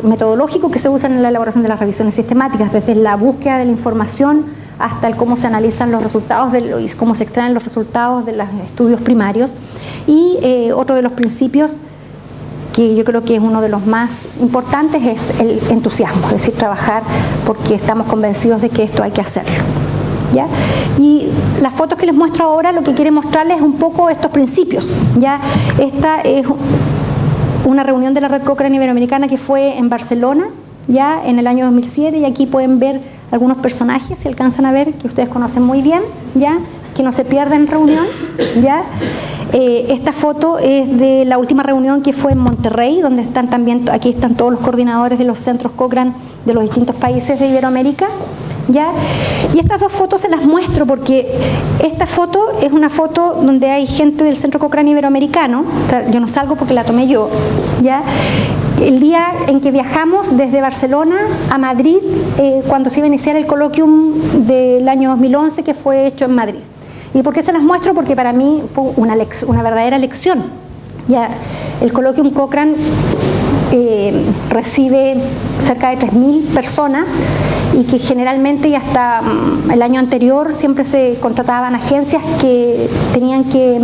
metodológico que se usa en la elaboración de las revisiones sistemáticas, desde la búsqueda de la información hasta el cómo se analizan los resultados y cómo se extraen los resultados de los estudios primarios. Y otro de los principios que yo creo que es uno de los más importantes es el entusiasmo, es decir, trabajar porque estamos convencidos de que esto hay que hacerlo, ¿ya? Y las fotos que les muestro ahora lo que quiere mostrarles es un poco estos principios, ¿ya? Esta es una reunión de la Red Cochrane Iberoamericana que fue en Barcelona, ya en el año 2007, y aquí pueden ver algunos personajes, si alcanzan a ver, que ustedes conocen muy bien, ya, que no se pierden reunión, ya. Esta foto es de la última reunión que fue en Monterrey, donde están también, aquí están todos los coordinadores de los centros Cochrane de los distintos países de Iberoamérica, ¿ya? Y estas dos fotos se las muestro porque esta foto es una foto donde hay gente del Centro Cochrane Iberoamericano, yo no salgo porque la tomé yo, ¿ya? El día en que viajamos desde Barcelona a Madrid, cuando se iba a iniciar el coloquium del año 2011 que fue hecho en Madrid. ¿Y por qué se las muestro? Porque para mí fue una verdadera lección. Ya, el Coloquium Cochrane recibe cerca de 3.000 personas y que generalmente y hasta el año anterior siempre se contrataban agencias que tenían que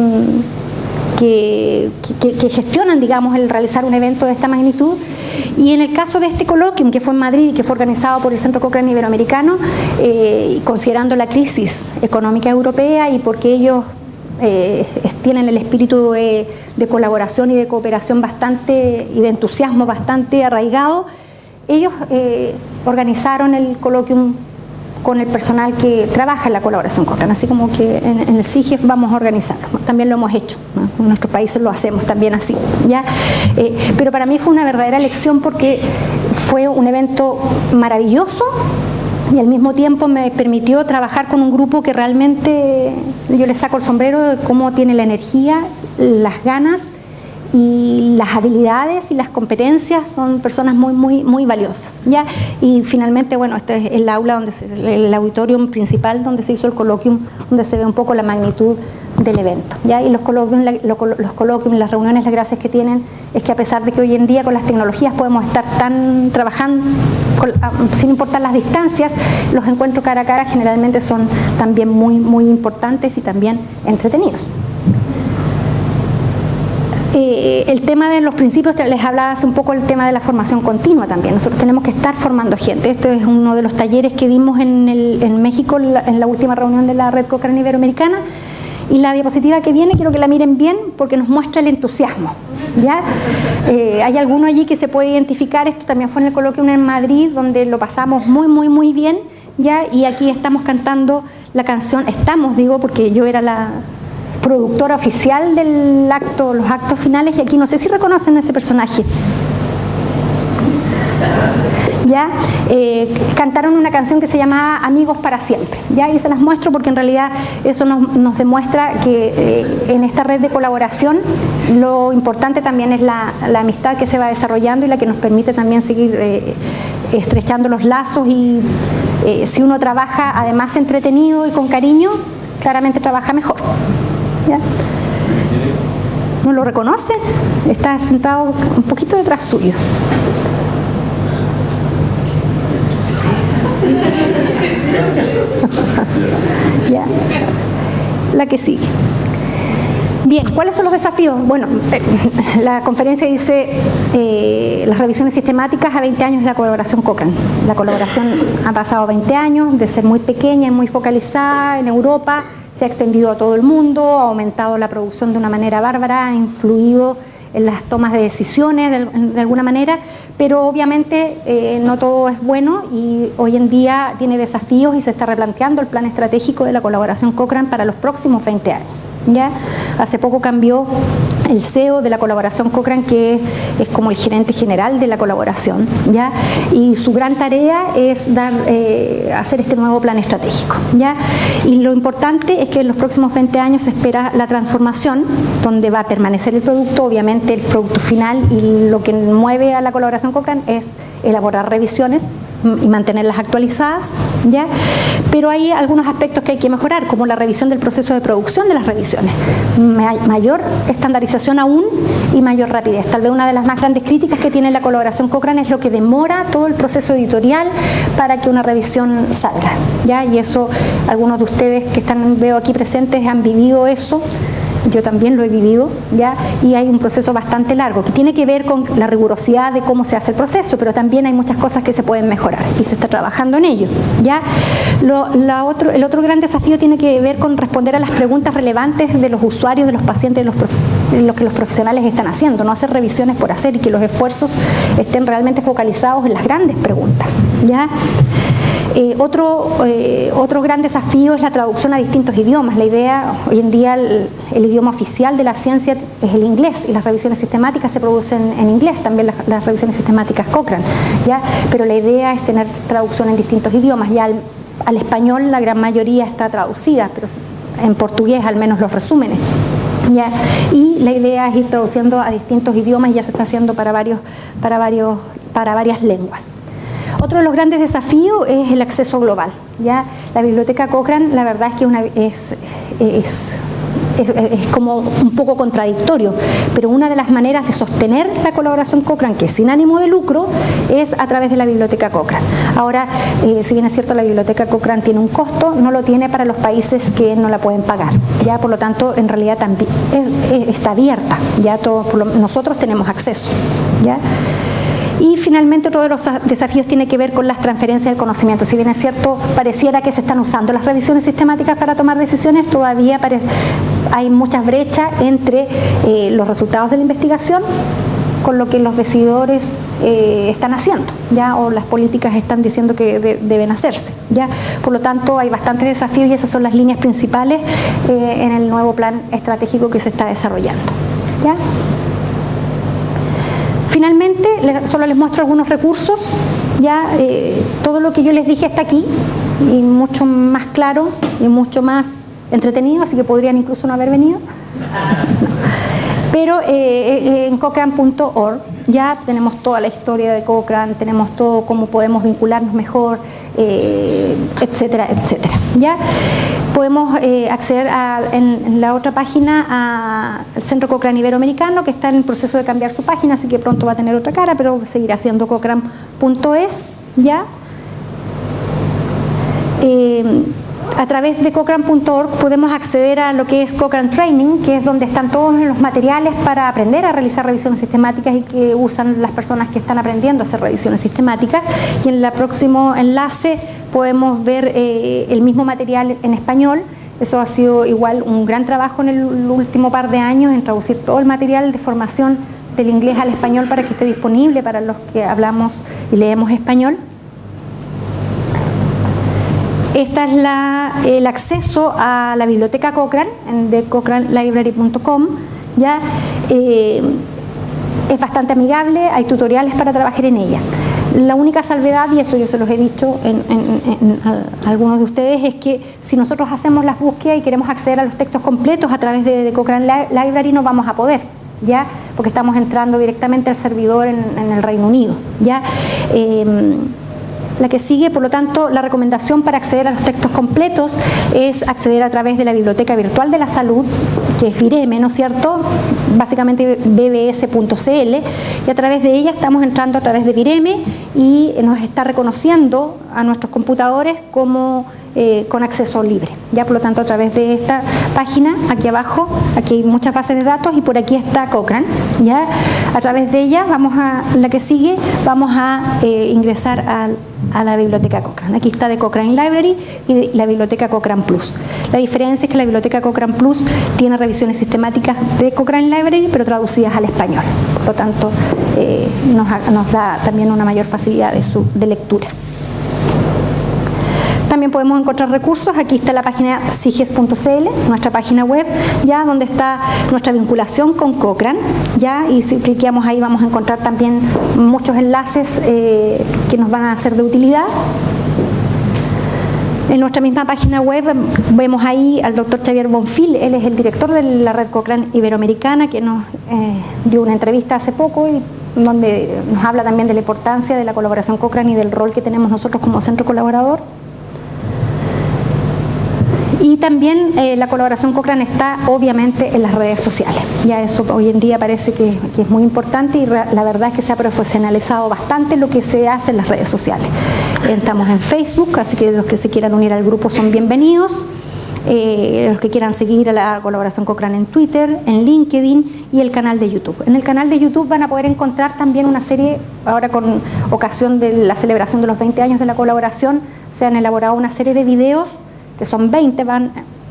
gestionan, digamos, el realizar un evento de esta magnitud. Y en el caso de este coloquium que fue en Madrid y que fue organizado por el Centro Cochrane Iberoamericano, considerando la crisis económica europea y porque ellos tienen el espíritu de colaboración y de cooperación bastante y de entusiasmo bastante arraigado, ellos organizaron el coloquium con el personal que trabaja en la colaboración Cochrane, así como que en el CIGEF vamos a organizarlo. También lo hemos hecho, ¿no? En nuestros países lo hacemos también así, ¿ya? Pero para mí fue una verdadera lección porque fue un evento maravilloso y al mismo tiempo me permitió trabajar con un grupo que realmente yo le saco el sombrero de cómo tiene la energía, las ganas y las habilidades y las competencias. Son personas muy valiosas, ¿ya? Y finalmente, bueno, este es el aula, el auditorium principal donde se hizo el coloquium, donde se ve un poco la magnitud del evento, ¿ya? Y los coloquium, las reuniones, las gracias que tienen es que a pesar de que hoy en día con las tecnologías podemos estar trabajando sin importar las distancias, los encuentros cara a cara generalmente son también muy importantes y también entretenidos. El tema de los principios, les hablaba hace un poco el tema de la formación continua también. Nosotros tenemos que estar formando gente. Este es uno de los talleres que dimos en México en la última reunión de la Red Cochrane Iberoamericana. Y la diapositiva que viene, quiero que la miren bien porque nos muestra el entusiasmo, ¿ya? Hay alguno allí que se puede identificar. Esto también fue en el coloquium en Madrid, donde lo pasamos muy bien, ¿ya? Y aquí estamos cantando la canción, digo, porque yo era la productora oficial del acto, los actos finales, y aquí no sé si reconocen a ese personaje. ¿Ya? Cantaron una canción que se llamaba Amigos para Siempre, ¿ya? Y se las muestro porque en realidad eso nos demuestra que en esta red de colaboración lo importante también es la amistad que se va desarrollando y la que nos permite también seguir estrechando los lazos y si uno trabaja además entretenido y con cariño, claramente trabaja mejor, ¿ya? ¿No lo reconoce? Está sentado un poquito detrás suyo. Ya. La que sigue. Bien, ¿cuáles son los desafíos? Bueno, la conferencia dice las revisiones sistemáticas a 20 años de la colaboración Cochrane. La colaboración ha pasado 20 años de ser muy pequeña y muy focalizada en Europa, se ha extendido a todo el mundo, ha aumentado la producción de una manera bárbara, ha influido en las tomas de decisiones de alguna manera, pero obviamente no todo es bueno y hoy en día tiene desafíos y se está replanteando el plan estratégico de la colaboración Cochrane para los próximos 20 años. ¿Ya? Hace poco cambió el CEO de la colaboración Cochrane, que es como el gerente general de la colaboración, ¿ya? Y su gran tarea es hacer este nuevo plan estratégico, ¿ya? Y lo importante es que en los próximos 20 años se espera la transformación, donde va a permanecer el producto, obviamente el producto final, y lo que mueve a la colaboración Cochrane es elaborar revisiones y mantenerlas actualizadas, ¿ya? Pero hay algunos aspectos que hay que mejorar, como la revisión del proceso de producción de las revisiones, mayor estandarización aún y mayor rapidez. Tal vez una de las más grandes críticas que tiene la colaboración Cochrane es lo que demora todo el proceso editorial para que una revisión salga, ¿ya? Y eso, algunos de ustedes que veo aquí presentes han vivido eso. Yo también lo he vivido, ¿ya? Y hay un proceso bastante largo que tiene que ver con la rigurosidad de cómo se hace el proceso, pero también hay muchas cosas que se pueden mejorar y se está trabajando en ello, ¿ya? El otro gran desafío tiene que ver con responder a las preguntas relevantes de los usuarios, de los pacientes, de lo que los profesionales están haciendo, no hacer revisiones por hacer, y que los esfuerzos estén realmente focalizados en las grandes preguntas, ¿ya? Otro gran desafío es la traducción a distintos idiomas. La idea, hoy en día el idioma oficial de la ciencia es el inglés, y las revisiones sistemáticas se producen en inglés, también las revisiones sistemáticas Cochrane, ¿ya? Pero la idea es tener traducción en distintos idiomas. Ya al español la gran mayoría está traducida, pero en portugués al menos los resúmenes, ¿ya? Y la idea es ir traduciendo a distintos idiomas, y ya se está haciendo para varias lenguas. Otro de los grandes desafíos es el acceso global, ¿ya? La biblioteca Cochrane, la verdad es que es como un poco contradictorio, pero una de las maneras de sostener la colaboración Cochrane, que es sin ánimo de lucro, es a través de la biblioteca Cochrane. Ahora, si bien es cierto la biblioteca Cochrane tiene un costo, no lo tiene para los países que no la pueden pagar, ¿ya? Por lo tanto, en realidad también está abierta, ¿ya? Nosotros tenemos acceso, ¿ya? Y finalmente, otro de los desafíos tiene que ver con las transferencias del conocimiento. Si bien es cierto, pareciera que se están usando las revisiones sistemáticas para tomar decisiones, todavía hay muchas brechas entre los resultados de la investigación con lo que los decidores están haciendo, ¿ya? O las políticas están diciendo que deben hacerse, ¿ya? Por lo tanto, hay bastantes desafíos, y esas son las líneas principales en el nuevo plan estratégico que se está desarrollando, ¿ya? Finalmente, solo les muestro algunos recursos, ya todo lo que yo les dije está aquí, y mucho más claro y mucho más entretenido, así que podrían incluso no haber venido. Pero en Cochrane.org ya tenemos toda la historia de Cochrane, tenemos todo cómo podemos vincularnos mejor, etcétera, etcétera. ¿Ya? Podemos acceder en la otra página al Centro Cochrane Iberoamericano, que está en el proceso de cambiar su página, así que pronto va a tener otra cara, pero seguirá siendo Cochrane.es, ¿ya? A través de Cochrane.org podemos acceder a lo que es Cochrane Training, que es donde están todos los materiales para aprender a realizar revisiones sistemáticas y que usan las personas que están aprendiendo a hacer revisiones sistemáticas. Y en el próximo enlace podemos ver el mismo material en español. Eso ha sido igual un gran trabajo en el último par de años en traducir todo el material de formación del inglés al español para que esté disponible para los que hablamos y leemos español. Esta es el acceso a la biblioteca Cochrane de cochranelibrary.com. Ya es bastante amigable, hay tutoriales para trabajar en ella. La única salvedad, y eso yo se los he dicho a algunos de ustedes, es que si nosotros hacemos las búsquedas y queremos acceder a los textos completos a través de Cochrane Library, no vamos a poder, ¿ya? Porque estamos entrando directamente al servidor en el Reino Unido, ¿ya? La que sigue, por lo tanto, la recomendación para acceder a los textos completos es acceder a través de la Biblioteca Virtual de la Salud, que es Vireme, ¿no es cierto? Básicamente bbs.cl, y a través de ella estamos entrando a través de Vireme y nos está reconociendo a nuestros computadores como con acceso libre. Ya, por lo tanto, a través de esta página, aquí abajo, aquí hay muchas bases de datos y por aquí está Cochrane. Ya, a través de ella, la que sigue, vamos a ingresar a la biblioteca Cochrane. Aquí está de Cochrane Library y la biblioteca Cochrane Plus. La diferencia es que la biblioteca Cochrane Plus tiene revisiones sistemáticas de Cochrane Library, pero traducidas al español. Por lo tanto, nos da también una mayor facilidad de lectura. También podemos encontrar recursos. Aquí está la página siges.cl, nuestra página web, ya donde está nuestra vinculación con Cochrane, ya, y si cliqueamos ahí vamos a encontrar también muchos enlaces que nos van a ser de utilidad. En nuestra misma página web vemos ahí al doctor Xavier Bonfil, él es el director de la red Cochrane Iberoamericana, que nos dio una entrevista hace poco y donde nos habla también de la importancia de la colaboración Cochrane y del rol que tenemos nosotros como centro colaborador. Y también la colaboración Cochrane está obviamente en las redes sociales. Ya eso hoy en día parece que es muy importante y la verdad es que se ha profesionalizado bastante lo que se hace en las redes sociales. Estamos en Facebook, así que los que se quieran unir al grupo son bienvenidos. Los que quieran seguir a la colaboración Cochrane en Twitter, en LinkedIn y el canal de YouTube. En el canal de YouTube van a poder encontrar también una serie, ahora con ocasión de la celebración de los 20 años de la colaboración, se han elaborado una serie de videos que son 20,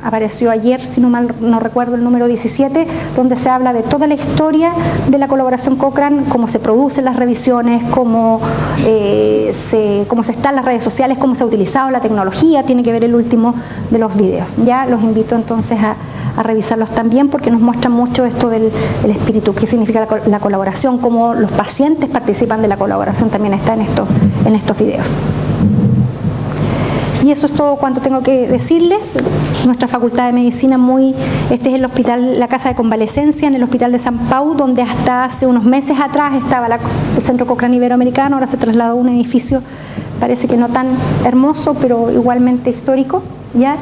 apareció ayer, si no mal no recuerdo, el número 17, donde se habla de toda la historia de la colaboración Cochrane, cómo se producen las revisiones, cómo se están en las redes sociales, cómo se ha utilizado la tecnología. Tiene que ver el último de los videos. Ya los invito entonces a revisarlos también porque nos muestra mucho esto del espíritu, qué significa la colaboración, cómo los pacientes participan de la colaboración, también está en estos videos. Y eso es todo cuanto tengo que decirles. Nuestra Facultad de Medicina, este es el hospital, la casa de convalecencia en el Hospital de San Pau, donde hasta hace unos meses atrás estaba el Centro Cochrane Iberoamericano. Ahora se trasladó a un edificio, parece que no tan hermoso, pero igualmente histórico, ¿ya?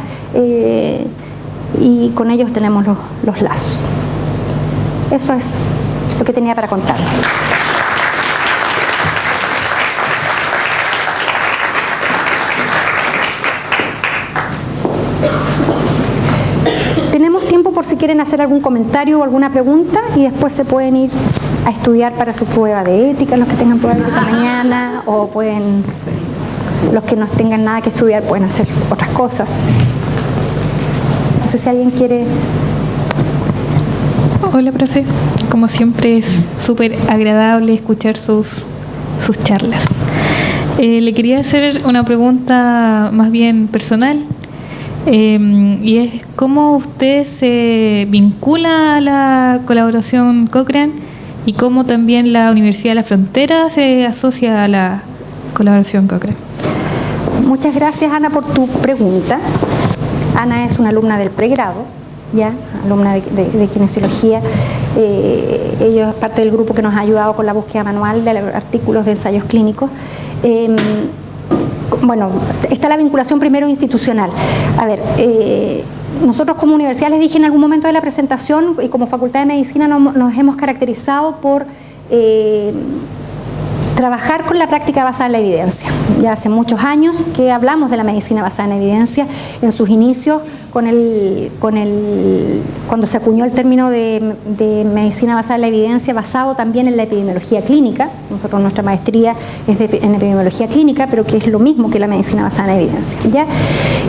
Y con ellos tenemos los lazos. Eso es lo que tenía para contarles. Tenemos tiempo por si quieren hacer algún comentario o alguna pregunta y después se pueden ir a estudiar para su prueba de ética, los que tengan prueba de ética mañana, o los que no tengan nada que estudiar pueden hacer otras cosas. No sé si alguien quiere. Hola, profe. Como siempre es súper agradable escuchar sus charlas. Le quería hacer una pregunta más bien personal. Y es cómo usted se vincula a la colaboración Cochrane y cómo también la Universidad de la Frontera se asocia a la colaboración Cochrane. Muchas gracias, Ana, por tu pregunta. Ana es una alumna del pregrado, ya, alumna de kinesiología. Ella es parte del grupo que nos ha ayudado con la búsqueda manual de artículos de ensayos clínicos. Bueno, está la vinculación primero institucional. A ver, nosotros como universidad, les dije en algún momento de la presentación, y como Facultad de Medicina nos hemos caracterizado por trabajar con la práctica basada en la evidencia. Ya hace muchos años que hablamos de la medicina basada en evidencia. En sus inicios, cuando se acuñó el término de medicina basada en la evidencia, basado también en la epidemiología clínica. Nosotros, nuestra maestría es en epidemiología clínica, pero que es lo mismo que la medicina basada en evidencia, ¿ya?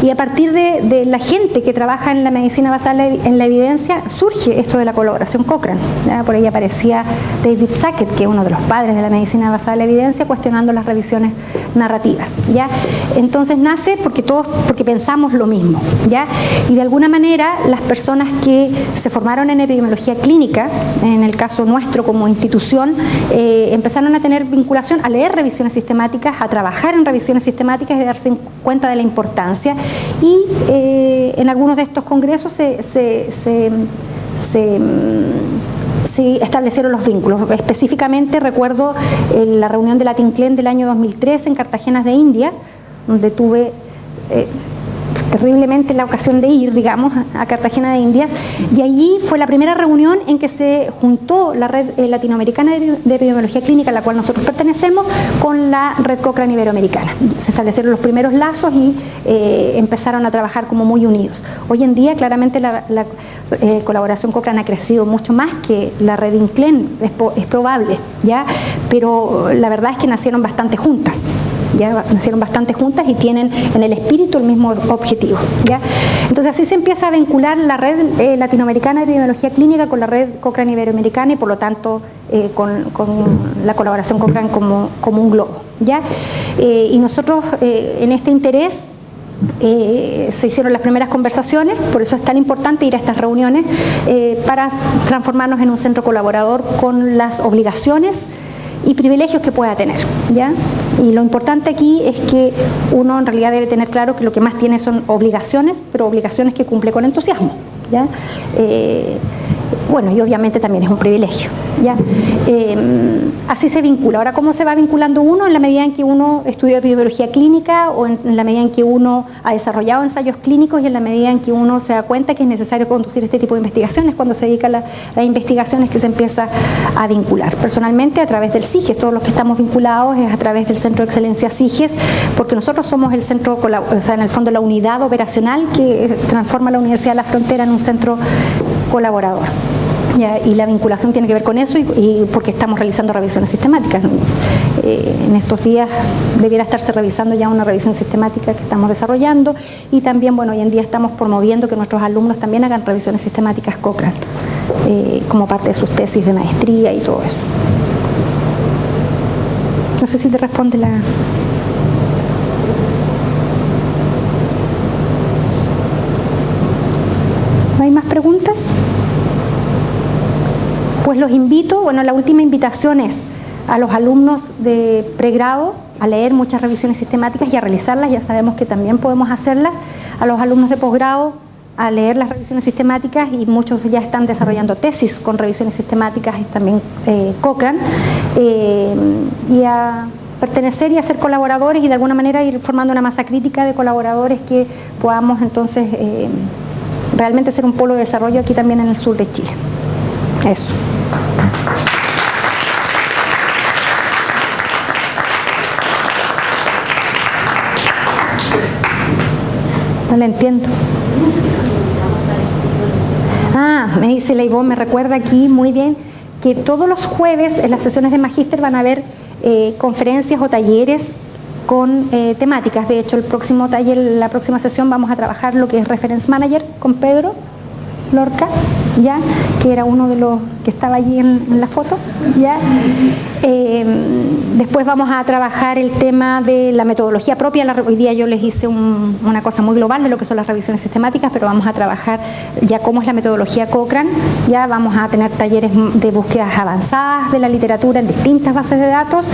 Y a partir de la gente que trabaja en la medicina basada en la evidencia, surge esto de la colaboración Cochrane, ¿ya? Por ahí aparecía David Sackett, que es uno de los padres de la medicina basada en la evidencia, cuestionando las revisiones narrativas, ¿ya? Entonces nace porque pensamos lo mismo, ¿ya? Y de alguna manera las personas que se formaron en epidemiología clínica, en el caso nuestro como institución, empezaron a tener vinculación, a leer revisiones sistemáticas, a trabajar en revisiones sistemáticas y a darse cuenta de la importancia. Y en algunos de estos congresos se establecieron los vínculos. Específicamente recuerdo la reunión de Latinclen del año 2013 en Cartagena de Indias, donde tuve terriblemente la ocasión de ir, digamos, a Cartagena de Indias, y allí fue la primera reunión en que se juntó la red latinoamericana de epidemiología clínica, a la cual nosotros pertenecemos, con la red Cochrane Iberoamericana. Se establecieron los primeros lazos y empezaron a trabajar como muy unidos. Hoy en día, claramente, la colaboración Cochrane ha crecido mucho más que la red INCLEN, es probable, ¿ya? Pero la verdad es que nacieron bastante juntas. Ya nacieron bastante juntas y tienen en el espíritu el mismo objetivo, ¿ya? Entonces así se empieza a vincular la red latinoamericana de epidemiología clínica con la red Cochrane Iberoamericana y por lo tanto con la colaboración Cochrane como un globo, ¿ya? Y nosotros en este interés se hicieron las primeras conversaciones, por eso es tan importante ir a estas reuniones, para transformarnos en un centro colaborador con las obligaciones y privilegios que pueda tener, ¿ya? Y lo importante aquí es que uno en realidad debe tener claro que lo que más tiene son obligaciones, pero obligaciones que cumple con entusiasmo, ¿ya? Bueno, y obviamente también es un privilegio, ¿ya? Así se vincula. Ahora, ¿cómo se va vinculando uno? En la medida en que uno estudia epidemiología clínica, o en la medida en que uno ha desarrollado ensayos clínicos, y en la medida en que uno se da cuenta que es necesario conducir este tipo de investigaciones, cuando se dedica a las investigaciones, que se empieza a vincular. Personalmente, a través del CIGES, todos los que estamos vinculados es a través del Centro de Excelencia CIGES, porque nosotros somos el centro, o sea, en el fondo la unidad operacional que transforma la Universidad de la Frontera en un centro colaborador. Ya, y la vinculación tiene que ver con eso, y porque estamos realizando revisiones sistemáticas. En estos días debiera estarse revisando ya una revisión sistemática que estamos desarrollando, y también, bueno, hoy en día estamos promoviendo que nuestros alumnos también hagan revisiones sistemáticas Cochrane, como parte de sus tesis de maestría y todo eso. No sé si te responde la... ¿No hay más preguntas? Pues los invito, bueno, la última invitación es a los alumnos de pregrado a leer muchas revisiones sistemáticas y a realizarlas, ya sabemos que también podemos hacerlas, a los alumnos de posgrado a leer las revisiones sistemáticas, y muchos ya están desarrollando tesis con revisiones sistemáticas y también Cochrane, y a pertenecer y a ser colaboradores, y de alguna manera ir formando una masa crítica de colaboradores que podamos entonces realmente ser un polo de desarrollo aquí también en el sur de Chile. Eso. No le entiendo. Me dice la Ivonne, me recuerda aquí muy bien que todos los jueves en las sesiones de magíster van a haber conferencias o talleres con temáticas. De hecho, el próximo taller, la próxima sesión, vamos a trabajar lo que es Reference Manager con Pedro Lorca, ya, que era uno de los que estaba allí en la foto, ya. Después vamos a trabajar el tema de la metodología propia. Hoy día yo les hice una cosa muy global de lo que son las revisiones sistemáticas, pero vamos a trabajar ya cómo es la metodología Cochrane. Ya vamos a tener talleres de búsquedas avanzadas de la literatura en distintas bases de datos,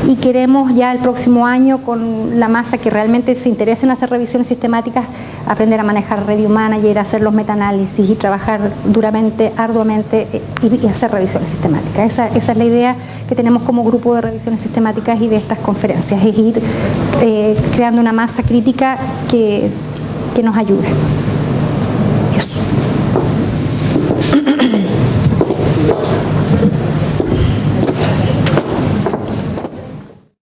y queremos ya el próximo año, con la masa que realmente se interese en hacer revisiones sistemáticas, aprender a manejar Review Manager, hacer los metaanálisis y trabajar duramente, arduamente, y hacer revisiones sistemáticas. Esa es la idea que tenemos como grupo de revisiones sistemáticas y de estas conferencias, es ir creando una masa crítica que nos ayude. Eso.